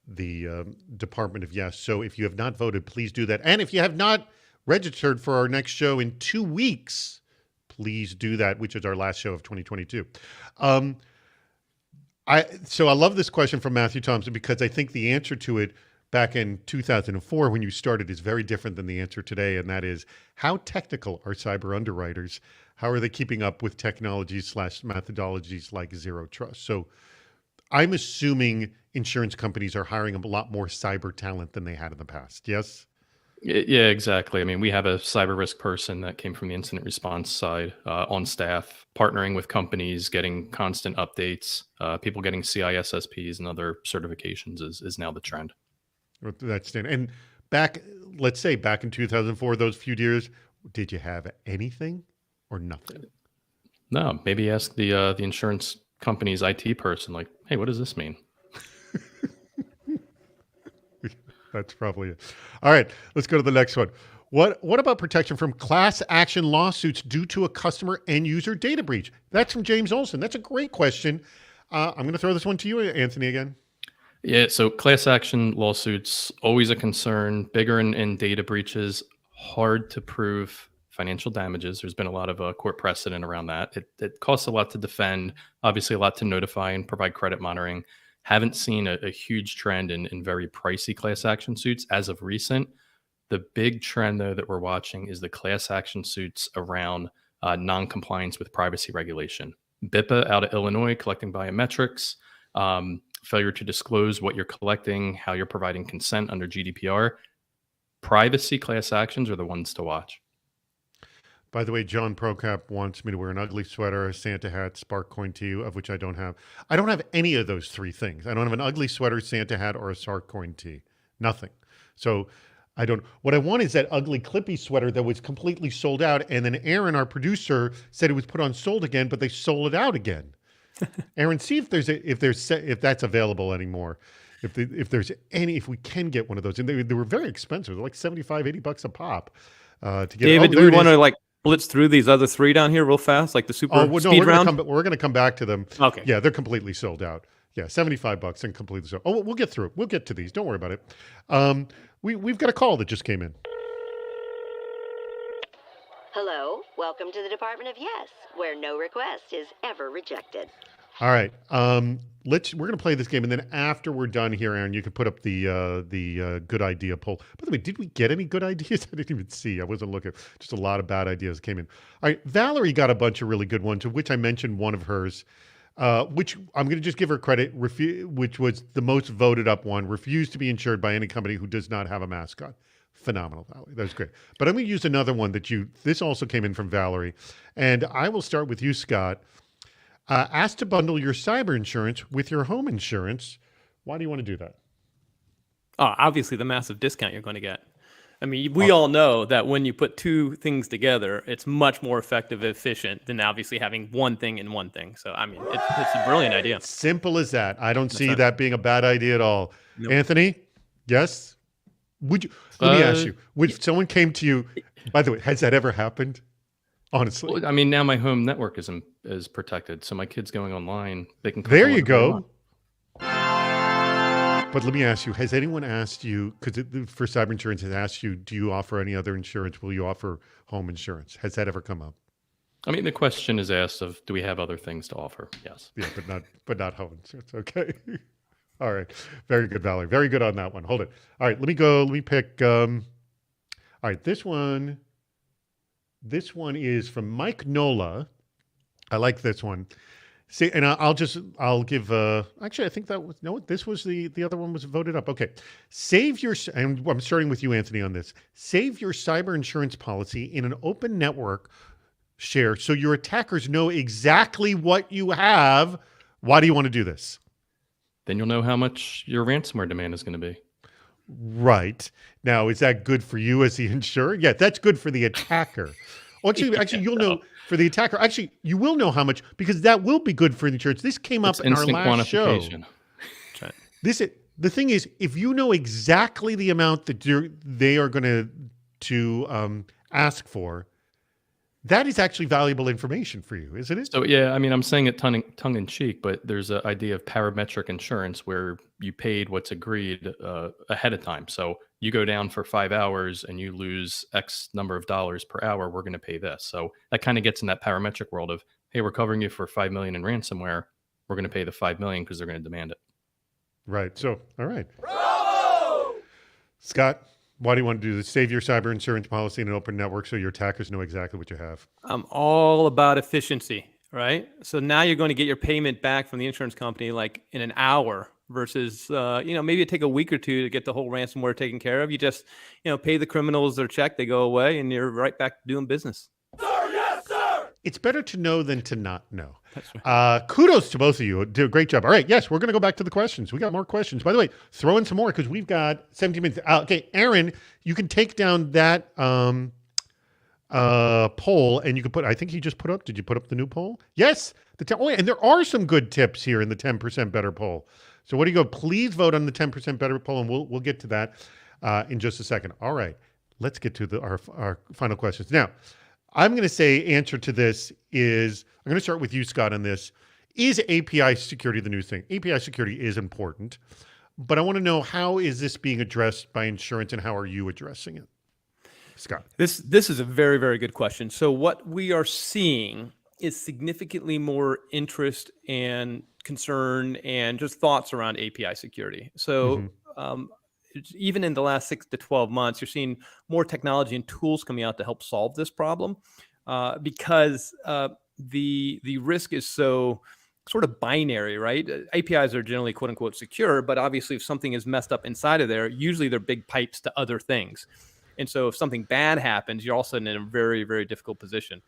the Department of Yes. So if you have not voted, please do that. And if you have not registered for our next show in 2 weeks, please do that, which is our last show of 2022. So I love this question from Matthew Thompson because I think the answer to it back in 2004 when you started is very different than the answer today. And that is, how technical are cyber underwriters? How are they keeping up with technologies / methodologies like zero trust? So I'm assuming insurance companies are hiring a lot more cyber talent than they had in the past. Yes? Yeah, exactly. We have a cyber risk person that came from the incident response side on staff, partnering with companies, getting constant updates. People getting CISSPs and other certifications is now the trend. That's it. And let's say back in 2004, those few years, did you have anything or nothing? No, maybe ask the insurance company's IT person, like, hey, what does this mean? That's probably it. All right, let's go to the next one. What about protection from class action lawsuits due to a customer end user data breach? That's from James Olson. That's a great question. I'm going to throw this one to you, Anthony, again. Yeah, so class action lawsuits, always a concern, bigger in data breaches, hard to prove financial damages. There's been a lot of court precedent around that. It costs a lot to defend, obviously a lot to notify and provide credit monitoring. Haven't seen a huge trend in very pricey class action suits as of recent. The big trend, though, that we're watching is the class action suits around non-compliance with privacy regulation. BIPA out of Illinois collecting biometrics, failure to disclose what you're collecting, how you're providing consent under GDPR. Privacy class actions are the ones to watch. By the way, John Procap wants me to wear an ugly sweater, a Santa hat, spark coin to you, of which I don't have. I don't have any of those three things. I don't have an ugly sweater, Santa hat, or a spark coin tee. Nothing. So I don't. What I want is that ugly Clippy sweater that was completely sold out, and then Aaron, our producer, said it was put on sold again, but they sold it out again. Aaron, see if that's available anymore. If we can get one of those, and they were very expensive. They're like $75-$80 a pop to get. David, do we want to like blitz through these other three down here real fast, like the super speed round? We're going to come back to them. Okay. Yeah, they're completely sold out. Yeah, $75 and completely sold. Oh, we'll get through it. We'll get to these. Don't worry about it. We've got a call that just came in. Hello, welcome to the Department of Yes, where no request is ever rejected. All right. We're going to play this game, and then after we're done here, Aaron, you can put up the good idea poll. By the way, did we get any good ideas? I didn't even see. I wasn't looking. Just a lot of bad ideas came in. All right. Valerie got a bunch of really good ones, of which I mentioned one of hers, which I'm going to just give her credit, which was the most voted up one. Refused to be insured by any company who does not have a mascot. Phenomenal, Valerie. That was great. But I'm going to use another one this also came in from Valerie. And I will start with you, Scott. Ask to bundle your cyber insurance with your home insurance. Why do you want to do that? Oh, obviously the massive discount you're going to get. I mean, we all know that when you put two things together, it's much more effective and efficient than obviously having one thing in one thing. So, I mean, it's a brilliant idea. Simple as that. I don't see that being a bad idea at all. Nope. Anthony, yes? Would you? Let me ask you. If someone came to you, by the way, has that ever happened? Honestly, well, I mean, now my home network is protected, so my kids going online, they can. There you go. But let me ask you: has anyone asked you? Because for cyber insurance, has asked you, do you offer any other insurance? Will you offer home insurance? Has that ever come up? I mean, the question is asked of, do we have other things to offer? Yes. Yeah, but not home insurance. Okay. All right. Very good, Valerie. Very good on that one. Hold it. All right. Let me go. Let me pick. All right. This one is from Mike Nola. I like this one. See, and I'll give. Actually, I think this was the other one was voted up. Okay. And I'm starting with you, Anthony, on this. Save your cyber insurance policy in an open network share so your attackers know exactly what you have. Why do you want to do this? Then you'll know how much your ransomware demand is going to be. Right. Now, is that good for you as the insurer? Yeah, that's good for the attacker. Actually, you'll know for the attacker. Actually, you will know how much, because that will be good for the insurance. This came up in our last show. The thing is, if you know exactly the amount that they are going to ask for, that is actually valuable information for you, isn't it? So, yeah, I mean, I'm saying it tongue in cheek, but there's an idea of parametric insurance where you paid what's agreed ahead of time. So you go down for 5 hours and you lose X number of dollars per hour, we're going to pay this. So that kind of gets in that parametric world of, hey, we're covering you for $5 million in ransomware. We're going to pay the $5 million because they're going to demand it. Right. So, all right. Bravo! Scott? Why do you want to do this? Save your cyber insurance policy in an open network so your attackers know exactly what you have. I'm all about efficiency, right? So now you're going to get your payment back from the insurance company like in an hour versus, maybe it take a week or two to get the whole ransomware taken care of. You just, pay the criminals their check, they go away, and you're right back to doing business. Sir, yes, sir! It's better to know than to not know. That's right. Kudos to both of you. Do a great job. All right. Yes, we're going to go back to the questions. We got more questions. By the way, throw in some more because we've got 17 minutes. Okay, Aaron, you can take down that poll and you can put, I think you just put up, did you put up the new poll? Yes. And there are some good tips here in the 10% better poll. So what do you go? Please vote on the 10% better poll and we'll get to that in just a second. All right. Let's get to our final questions. Now, I'm going to say answer to this is, I'm going to start with you, Scott, on this. Is API security the new thing? API security is important, but I want to know, how is this being addressed by insurance and how are you addressing it? Scott. This is a very, very good question. So what we are seeing is significantly more interest and concern and just thoughts around API security. So even in the last 6 to 12 months, you're seeing more technology and tools coming out to help solve this problem because the risk is so sort of binary, right? APIs are generally quote unquote secure, but obviously if something is messed up inside of there, usually they're big pipes to other things. And so if something bad happens, you're all of a sudden in a very, very difficult position.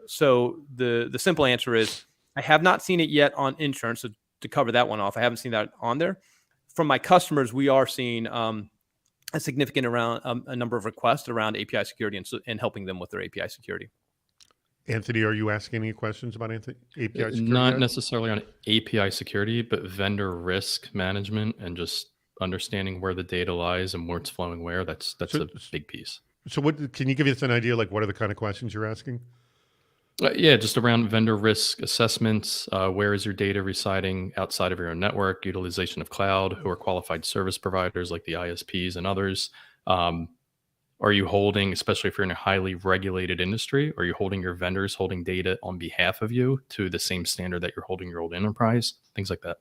So the simple answer is I have not seen it yet on insurance. So to cover that one off, I haven't seen that on there. From my customers, we are seeing a significant around a number of requests around API security and helping them with their API security. Anthony, are you asking any questions about API security? Not necessarily on API security, but vendor risk management and just understanding where the data lies and where it's flowing where. That's a big piece. So what can you give us an idea, like what are the kind of questions you're asking? Yeah, just around vendor risk assessments. Where is your data residing outside of your own network? Utilization of cloud, who are qualified service providers like the ISPs and others. Are you holding, especially if you're in a highly regulated industry, are you holding your vendors holding data on behalf of you to the same standard that you're holding your old enterprise? Things like that.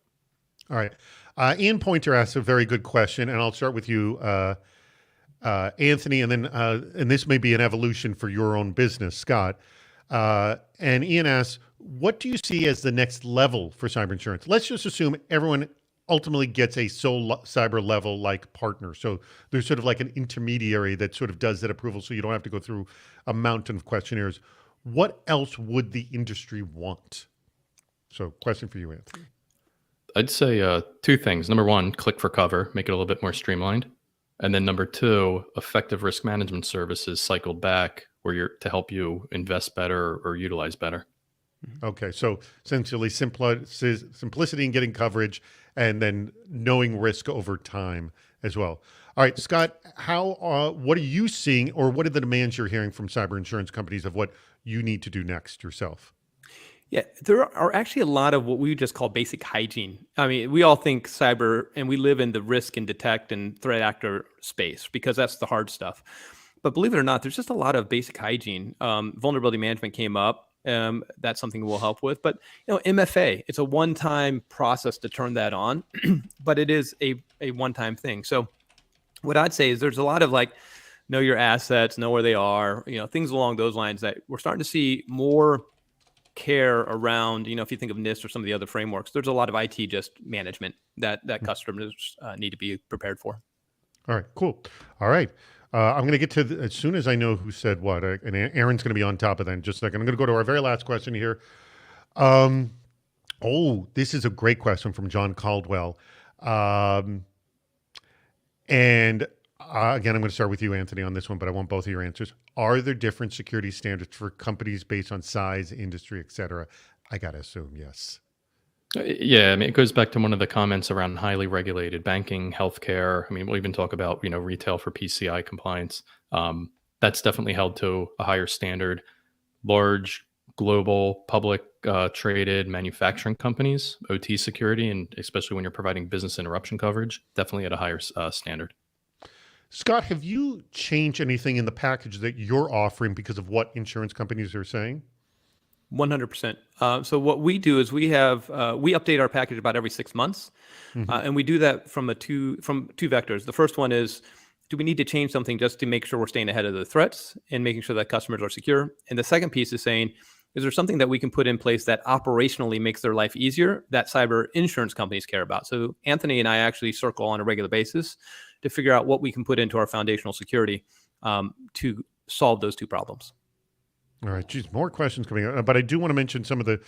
All right. Ian Pointer asked a very good question, and I'll start with you, Anthony, and then and this may be an evolution for your own business, Scott. And Ian asks, what do you see as the next level for cyber insurance? Let's just assume everyone ultimately gets a sole cyber level like partner. So there's sort of like an intermediary that sort of does that approval so you don't have to go through a mountain of questionnaires. What else would the industry want? So question for you, Anthony. I'd say two things. Number one, click for cover, make it a little bit more streamlined. And then number two, effective risk management services cycled back where you're to help you invest better or utilize better. Okay, so essentially simplicity in getting coverage and then knowing risk over time as well. All right, Scott, what are you seeing or what are the demands you're hearing from cyber insurance companies of what you need to do next yourself? Yeah, there are actually a lot of what we would just call basic hygiene. I mean, we all think cyber and we live in the risk and detect and threat actor space because that's the hard stuff. But believe it or not, there's just a lot of basic hygiene. Vulnerability management came up. That's something we'll help with. But MFA, it's a one-time process to turn that on, but it is a one-time thing. So what I'd say is there's a lot of like know your assets, know where they are, things along those lines that we're starting to see more care around. If you think of NIST or some of the other frameworks, there's a lot of IT just management that customers need to be prepared for. All right, cool. All right. I'm going to get to, as soon as I know who said what, and Aaron's going to be on top of that in just a second. I'm going to go to our very last question here. This is a great question from John Caldwell. Again, I'm going to start with you, Anthony, on this one, but I want both of your answers. Are there different security standards for companies based on size, industry, et cetera? I got to assume yes. Yeah, I mean, it goes back to one of the comments around highly regulated banking, healthcare. I mean, we'll even talk about, retail for PCI compliance. That's definitely held to a higher standard. Large, global, public traded manufacturing companies, OT security, and especially when you're providing business interruption coverage, definitely at a higher standard. Scott, have you changed anything in the package that you're offering because of what insurance companies are saying? 100%. So what we do is we update our package about every 6 months, and we do that from two vectors. The first one is, do we need to change something just to make sure we're staying ahead of the threats and making sure that customers are secure? And the second piece is saying, is there something that we can put in place that operationally makes their life easier that cyber insurance companies care about? So Anthony and I actually circle on a regular basis to figure out what we can put into our foundational security to solve those two problems. All right, geez, more questions coming up, but I do want to mention some of the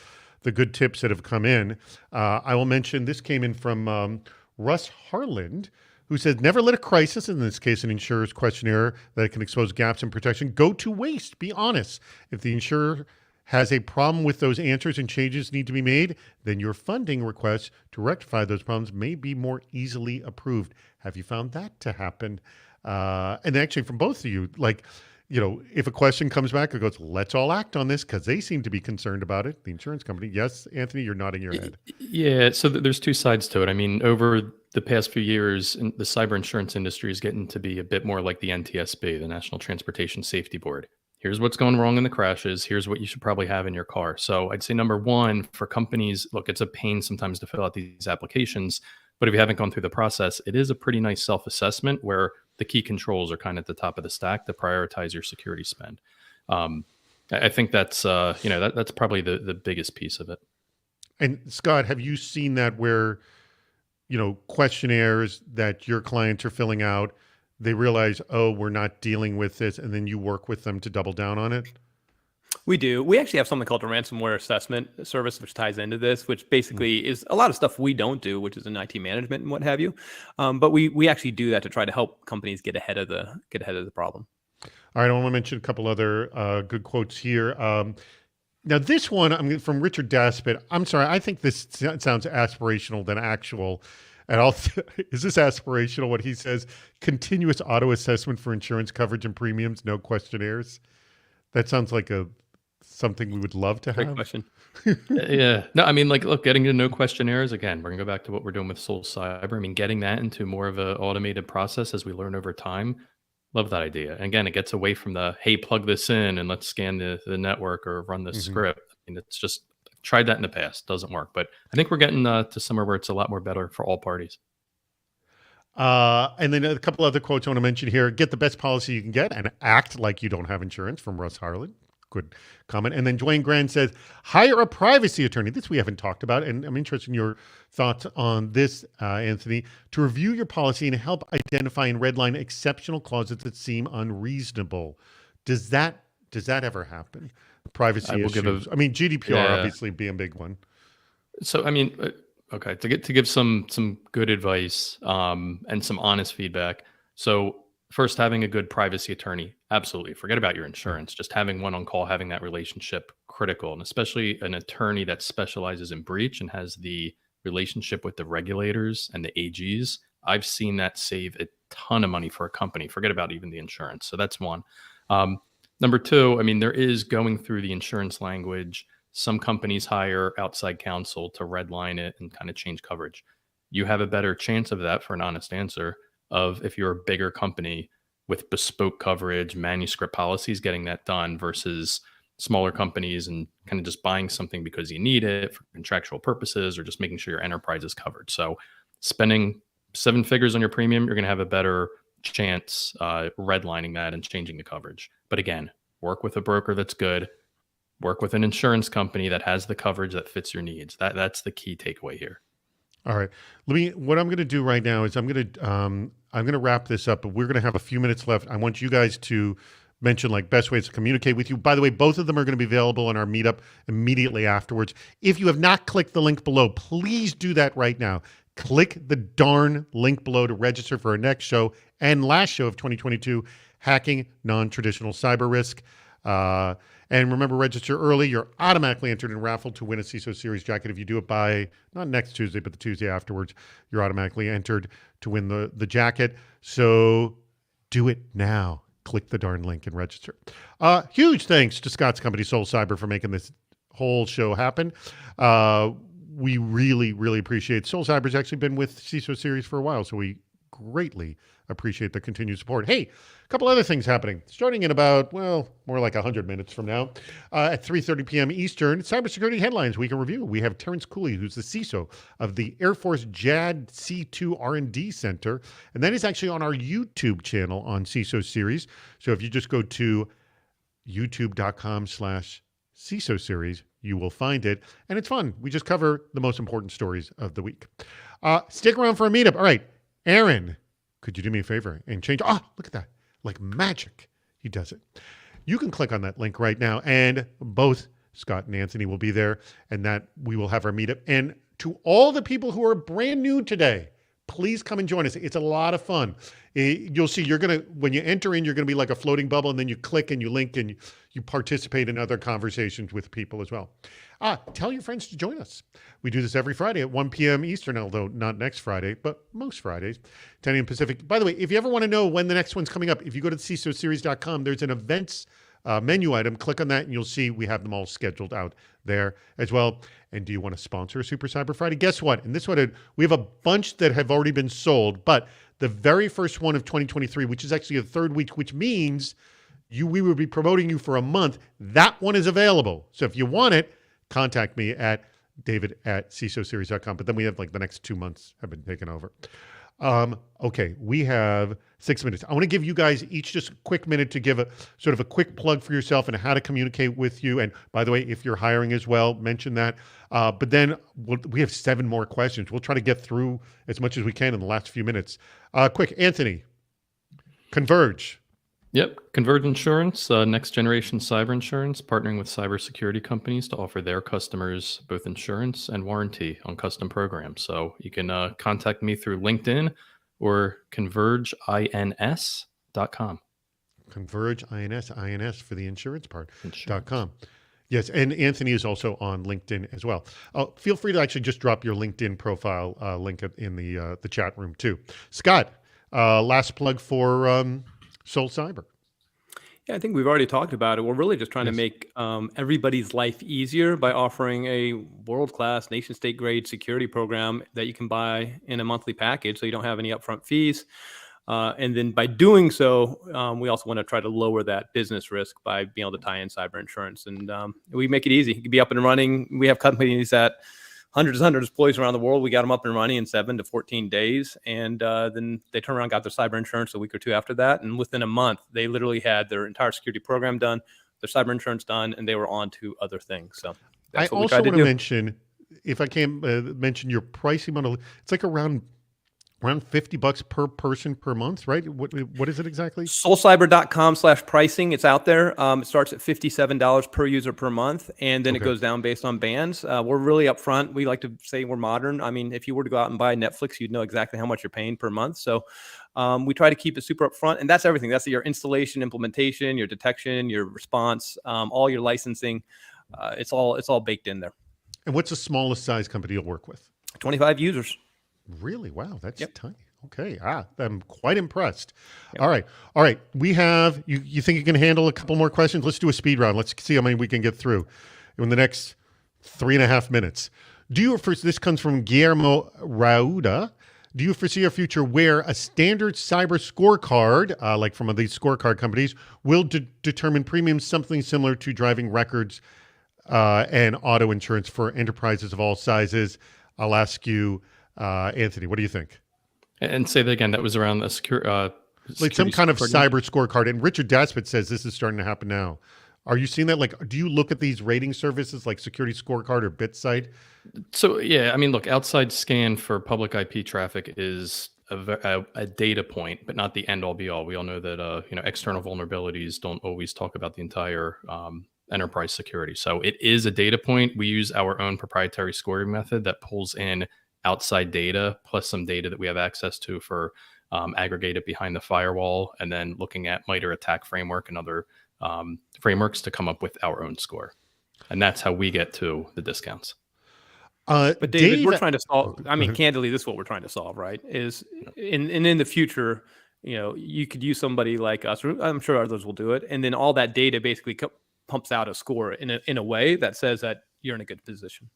good tips that have come in. I will mention this came in from Russ Harland, who says, never let a crisis, in this case an insurer's questionnaire that can expose gaps in protection, go to waste. Be honest. If the insurer has a problem with those answers and changes need to be made, then your funding request to rectify those problems may be more easily approved. Have you found that to happen? And actually from both of you, if a question comes back, it goes, let's all act on this because they seem to be concerned about it. The insurance company. Yes, Anthony, you're nodding your head. Yeah, so there's two sides to it. I mean, over the past few years, the cyber insurance industry is getting to be a bit more like the NTSB, the National Transportation Safety Board. Here's what's going wrong in the crashes. Here's what you should probably have in your car. So I'd say number one, for companies, look, it's a pain sometimes to fill out these applications, but if you haven't gone through the process, it is a pretty nice self-assessment where the key controls are kind of at the top of the stack to prioritize your security spend. I think that's that's probably the biggest piece of it. And Scott, have you seen that where, questionnaires that your clients are filling out, they realize, oh, we're not dealing with this, and then you work with them to double down on it? We do. We actually have something called a ransomware assessment service, which ties into this, which basically is a lot of stuff we don't do, which is in IT management and what have you. But we actually do that to try to help companies get ahead of the problem. All right, I want to mention a couple other good quotes here. Now, this one, from Richard Daspit. I'm sorry, I think this sounds aspirational than actual. And is this aspirational? What he says: continuous auto assessment for insurance coverage and premiums, no questionnaires. That sounds like something we would love to have. Great question. Yeah. No, I mean, like, look, getting to no questionnaires, again, we're going to go back to what we're doing with Soul Cyber. I mean, getting that into more of an automated process as we learn over time. Love that idea. And again, it gets away from the, hey, plug this in and let's scan the network or run this script. I mean, it's just, tried that in the past. Doesn't work. But I think we're getting to somewhere where it's a lot more better for all parties. And then a couple other quotes I want to mention here. Get the best policy you can get and act like you don't have insurance, from Russ Harlan. Good comment. And then Dwayne Grand says, hire a privacy attorney. This we haven't talked about, and I'm interested in your thoughts on this, Anthony, to review your policy and help identify and redline exceptional clauses that seem unreasonable. Does that ever happen? Privacy issues. I mean, GDPR obviously being a big one. So, I mean, okay, to give some good advice and some honest feedback. So first, having a good privacy attorney, absolutely. Forget about your insurance. Just having one on call, having that relationship, critical. And especially an attorney that specializes in breach and has the relationship with the regulators and the AGs. I've seen that save a ton of money for a company. Forget about even the insurance. So that's one. Number two, I mean, there is going through the insurance language. Some companies hire outside counsel to redline it and kind of change coverage. You have a better chance of that, for an honest answer, of if you're a bigger company with bespoke coverage, manuscript policies, getting that done versus smaller companies and kind of just buying something because you need it for contractual purposes or just making sure your enterprise is covered. So spending 7 figures on your premium, you're going to have a better chance redlining that and changing the coverage. But again, work with a broker that's good. Work with an insurance company that has the coverage that fits your needs. That's the key takeaway here. All right. What I'm going to do right now is I'm going to wrap this up, but we're going to have a few minutes left. I want you guys to mention like best ways to communicate with you. By the way, both of them are going to be available on our meetup immediately afterwards. If you have not clicked the link below, please do that right now. Click the darn link below to register for our next show and last show of 2022, Hacking Non-Traditional Cyber Risk. And remember, register early. You're automatically entered in raffle to win a CISO Series jacket. If you do it by, not next Tuesday, but the Tuesday afterwards, you're automatically entered to win the jacket. So do it now. Click the darn link and register. Huge thanks to Scott's company, Soul Cyber, for making this whole show happen. We really, really appreciate it. Soul Cyber's actually been with CISO Series for a while, so we greatly appreciate the continued support. Hey, a couple other things happening. Starting in about, well, more like 100 minutes from now, at 3:30 p.m. Eastern, Cybersecurity Headlines Week in Review. We have Terrence Cooley, who's the CISO of the Air Force JAD C2 R&D Center, and that is actually on our YouTube channel on CISO Series. So if you just go to youtube.com/CISO Series, you will find it, and it's fun. We just cover the most important stories of the week. Stick around for a meetup. All right, Aaron, could you do me a favor and change? Oh, look at that. Like magic. He does it. You can click on that link right now, and both Scott and Anthony will be there, and that we will have our meetup. And to all the people who are brand new today, please come and join us. It's a lot of fun. You'll see, when you enter in, you're going to be like a floating bubble, and then you click and you link and you participate in other conversations with people as well. Tell your friends to join us. We do this every Friday at 1 p.m. Eastern, although not next Friday, but most Fridays, 10 a.m. Pacific. By the way, if you ever want to know when the next one's coming up, if you go to CISOseries.com, there's an events menu item. Click on that, and you'll see we have them all scheduled out there as well. And do you want to sponsor a Super Cyber Friday? Guess what? And this one, we have a bunch that have already been sold, but the very first one of 2023, which is actually the third week, which means we will be promoting you for a month. That one is available. So if you want it, contact me at david@cisoseries.com. But then we have like the next 2 months have been taken over. Okay, we have 6 minutes. I want to give you guys each just a quick minute to give a sort of a quick plug for yourself and how to communicate with you. And by the way, if you're hiring as well, mention that. But then we have 7 more questions. We'll try to get through as much as we can in the last few minutes. Quick, Anthony. Converge. Yep. Converge Insurance, next generation cyber insurance, partnering with cybersecurity companies to offer their customers both insurance and warranty on custom programs. So you can contact me through LinkedIn or convergeins.com. Converge, INS for the insurance part, Insurance. .com. Yes, and Anthony is also on LinkedIn as well. Feel free to actually just drop your LinkedIn profile link in the chat room too. Scott, last plug for Soul Cyber. Yeah, I think we've already talked about it. We're really just trying to make everybody's life easier by offering a world-class, nation-state grade security program that you can buy in a monthly package, so you don't have any upfront fees. And then by doing so, we also want to try to lower that business risk by being able to tie in cyber insurance. And we make it easy. You can be up and running. We have companies that hundreds of employees around the world. We got them up and running in 7 to 14 days. And then they turn around, got their cyber insurance a week or two after that. And within a month, they literally had their entire security program done, their cyber insurance done, and they were on to other things. So that's I what we also tried to want to do. mention, if I can mention your pricing model, it's like around $50 per person per month, right? What is it exactly? Soulcyber.com/pricing. It's out there. It starts at $57 per user per month, and then it goes down based on bands. We're really upfront. We like to say we're modern. I mean, if you were to go out and buy Netflix, you'd know exactly how much you're paying per month. So we try to keep it super upfront, and that's everything. That's your installation, implementation, your detection, your response, all your licensing. It's all baked in there. And what's the smallest size company you'll work with? 25 users. Really? Wow, that's tiny. Okay. I'm quite impressed. All right. We have, you think you can handle a couple more questions? Let's do a speed round. Let's see how many we can get through in the next 3.5 minutes. This comes from Guillermo Rauda. Do you foresee a future where a standard cyber scorecard, like from these scorecard companies, will determine premiums, something similar to driving records and auto insurance for enterprises of all sizes? I'll ask you, Anthony, what do you think? And say that again. That was around the like some kind of scorecard. cyber scorecard. And Richard Daspit says this is starting to happen now. Are you seeing that? Like, do you look at these rating services like Security Scorecard or BitSight? So yeah, I mean, look, outside scan for public IP traffic is a data point, but not the end all be all. We all know that external vulnerabilities don't always talk about the entire enterprise security. So it is a data point. We use our own proprietary scoring method that pulls in outside data plus some data that we have access to for aggregated behind the firewall, and then looking at MITRE ATT&CK framework and other frameworks to come up with our own score. And that's how we get to the discounts. But David, we're trying to solve. I mean, candidly, this is what we're trying to solve, right? Is in the future, you could use somebody like us, or I'm sure others will do it, and then all that data basically pumps out a score in a way that says that you're in a good position.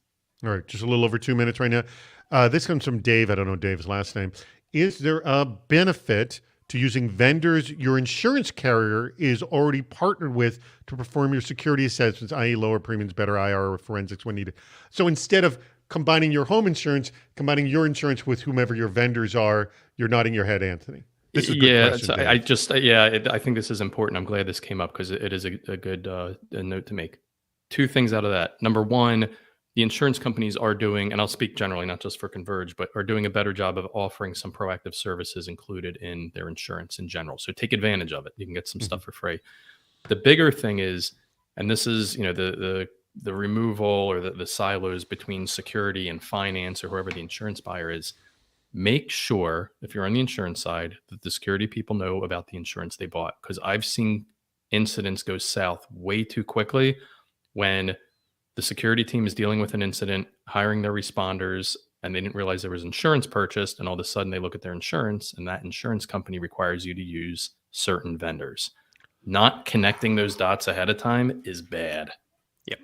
All right, just a little over 2 minutes right now. This comes from Dave. I don't know Dave's last name. Is there a benefit to using vendors your insurance carrier is already partnered with to perform your security assessments, i.e. lower premiums, better IR, or forensics when needed? So instead of combining your home insurance, combining your insurance with whomever your vendors are, you're nodding your head, Anthony. This is a good question, Dave. I think this is important. I'm glad this came up because it is a good note to make. Two things out of that. Number one, the insurance companies are doing, and I'll speak generally, not just for Converge, but are doing a better job of offering some proactive services included in their insurance in general. So take advantage of it. You can get some stuff for free. The bigger thing is, and this is, the removal or the silos between security and finance or whoever the insurance buyer is. Make sure, if you're on the insurance side, that the security people know about the insurance they bought. Because I've seen incidents go south way too quickly when the security team is dealing with an incident, hiring their responders, and they didn't realize there was insurance purchased. And all of a sudden they look at their insurance, and that insurance company requires you to use certain vendors. Not connecting those dots ahead of time is bad. Yep.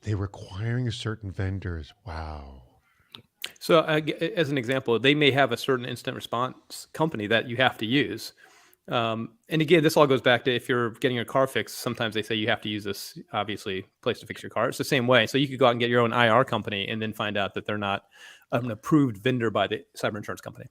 They're requiring certain vendors. Wow. So as an example, they may have a certain incident response company that you have to use. And again, this all goes back to if you're getting your car fixed, sometimes they say you have to use this, obviously, place to fix your car. It's the same way. So you could go out and get your own IR company and then find out that they're not an approved vendor by the cyber insurance company.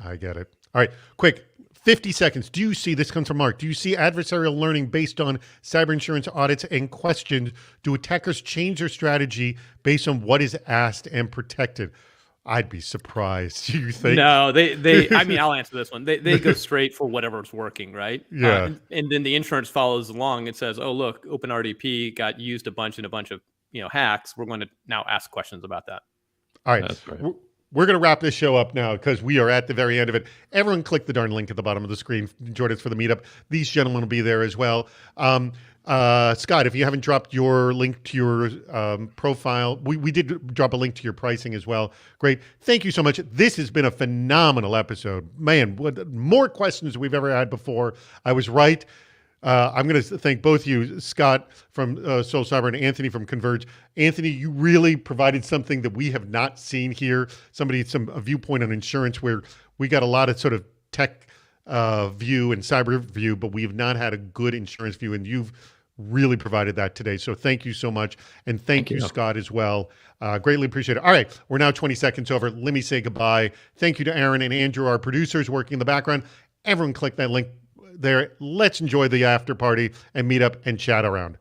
I get it. All right, quick, 50 seconds. Do you see, this comes from Mark, do you see adversarial learning based on cyber insurance audits and questions? Do attackers change their strategy based on what is asked and protected? I'd be surprised. You think? No, they. I mean, I'll answer this one. They go straight for whatever's working, right? Yeah. And then the insurance follows along and says, "Oh, look, OpenRDP got used a bunch in a bunch of hacks. We're going to now ask questions about that." All right. That's right. We're going to wrap this show up now because we are at the very end of it. Everyone click the darn link at the bottom of the screen. Join us for the meetup. These gentlemen will be there as well. Scott, if you haven't dropped your link to your profile, we did drop a link to your pricing as well. Great. Thank you so much. This has been a phenomenal episode. Man, more questions than we've ever had before. I was right. I'm going to thank both of you, Scott from Soul Cyber and Anthony from Converge. Anthony, you really provided something that we have not seen here. A viewpoint on insurance where we got a lot of sort of tech view and cyber view, but we have not had a good insurance view, and you've really provided that today. So thank you so much. And thank you, Scott, as well. Greatly appreciate it. All right, we're now 20 seconds over. Let me say goodbye. Thank you to Aaron and Andrew, our producers working in the background. Everyone click that link there. Let's enjoy the after party and meet up and chat around.